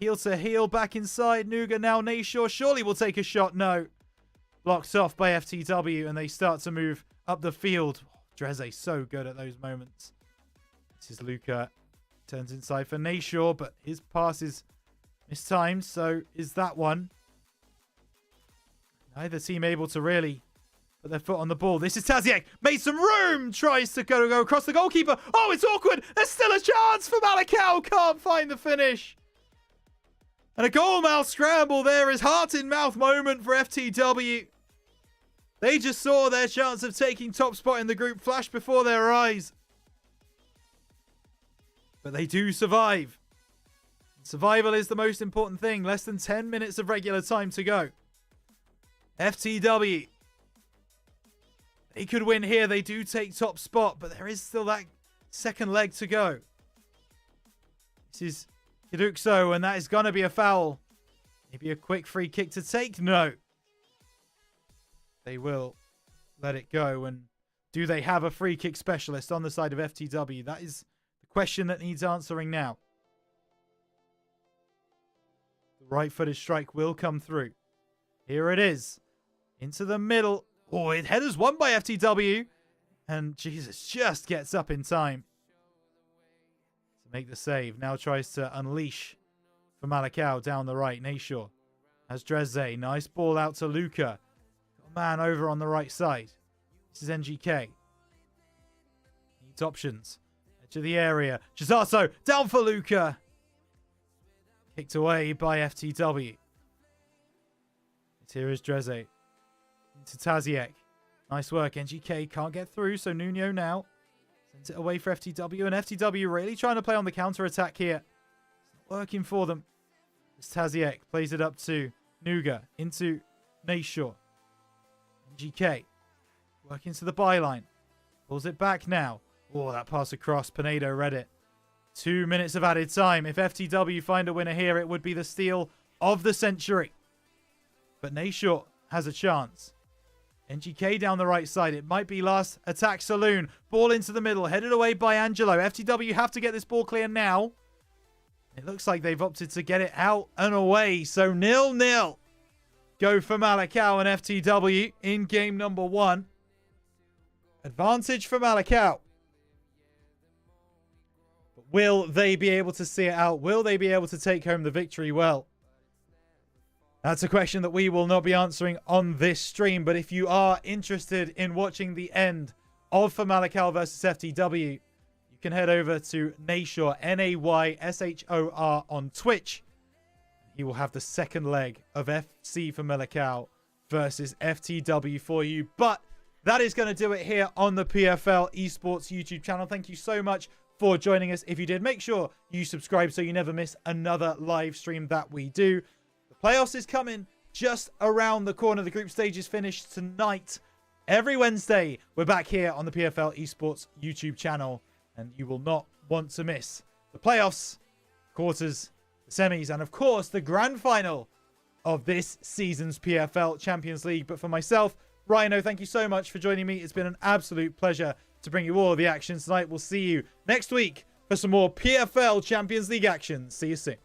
Speaker 2: Heel to heel, back inside. Nuga now Nayshaw. Surely will take a shot. No. Blocked off by FTW, and they start to move up the field. Dreze so good at those moments. This is Luca. Turns inside for Nayshaw, but his pass is mistimed. So is that one. Neither team able to really put their foot on the ball. This is Taziek. Made some room. Tries to go across the goalkeeper. Oh, it's awkward. There's still a chance for Famalicão. Can't find the finish. And a goal-mouth scramble there is heart-in-mouth moment for FTW. They just saw their chance of taking top spot in the group flash before their eyes. But they do survive. Survival is the most important thing. Less than 10 minutes of regular time to go. FTW. They could win here. They do take top spot, but there is still that second leg to go. This is Kiduxo, and that is going to be a foul. Maybe a quick free kick to take? No. They will let it go. And do they have a free kick specialist on the side of FTW? That is the question that needs answering now. The right-footed strike will come through. Here it is. Into the middle. Oh, it headers won by FTW. And Jesus just gets up in time to make the save. Now tries to unleash Famalicão down the right. Nayshaw has Dreze. Nice ball out to Luca. Got a man over on the right side. This is NGK. Needs options. Edge of the area. Chisato down for Luca. Kicked away by FTW. Here is Dreze. Into Taziek. Nice work. NGK can't get through, so Nuno now sends it away for FTW. And FTW really trying to play on the counter-attack here. It's not working for them. As Taziek plays it up to Nuga. Into Nayshaw. NGK. Working to the byline. Pulls it back now. Oh, that pass across. Pinedo read it. 2 minutes of added time. If FTW find a winner here, it would be the steal of the century. But Nayshaw has a chance. NGK down the right side. It might be last attack saloon. Ball into the middle. Headed away by Angelo. FTW have to get this ball clear now. It looks like they've opted to get it out and away. So 0-0. Go for Famalicão and FTW in game number 1. Advantage for Famalicão. But will they be able to see it out? Will they be able to take home the victory? Well, that's a question that we will not be answering on this stream. But if you are interested in watching the end of Famalicão versus FTW, you can head over to Nayshaw, Nayshour on Twitch. He will have the second leg of FC Famalicão versus FTW for you. But that is going to do it here on the PFL Esports YouTube channel. Thank you so much for joining us. If you did, make sure you subscribe so you never miss another live stream that we do. Playoffs is coming just around the corner. The group stage is finished tonight. Every Wednesday, we're back here on the PFL Esports YouTube channel. And you will not want to miss the playoffs, quarters, the semis, and of course, the grand final of this season's PFL Champions League. But for myself, Rhino, thank you so much for joining me. It's been an absolute pleasure to bring you all the action tonight. We'll see you next week for some more PFL Champions League action. See you soon.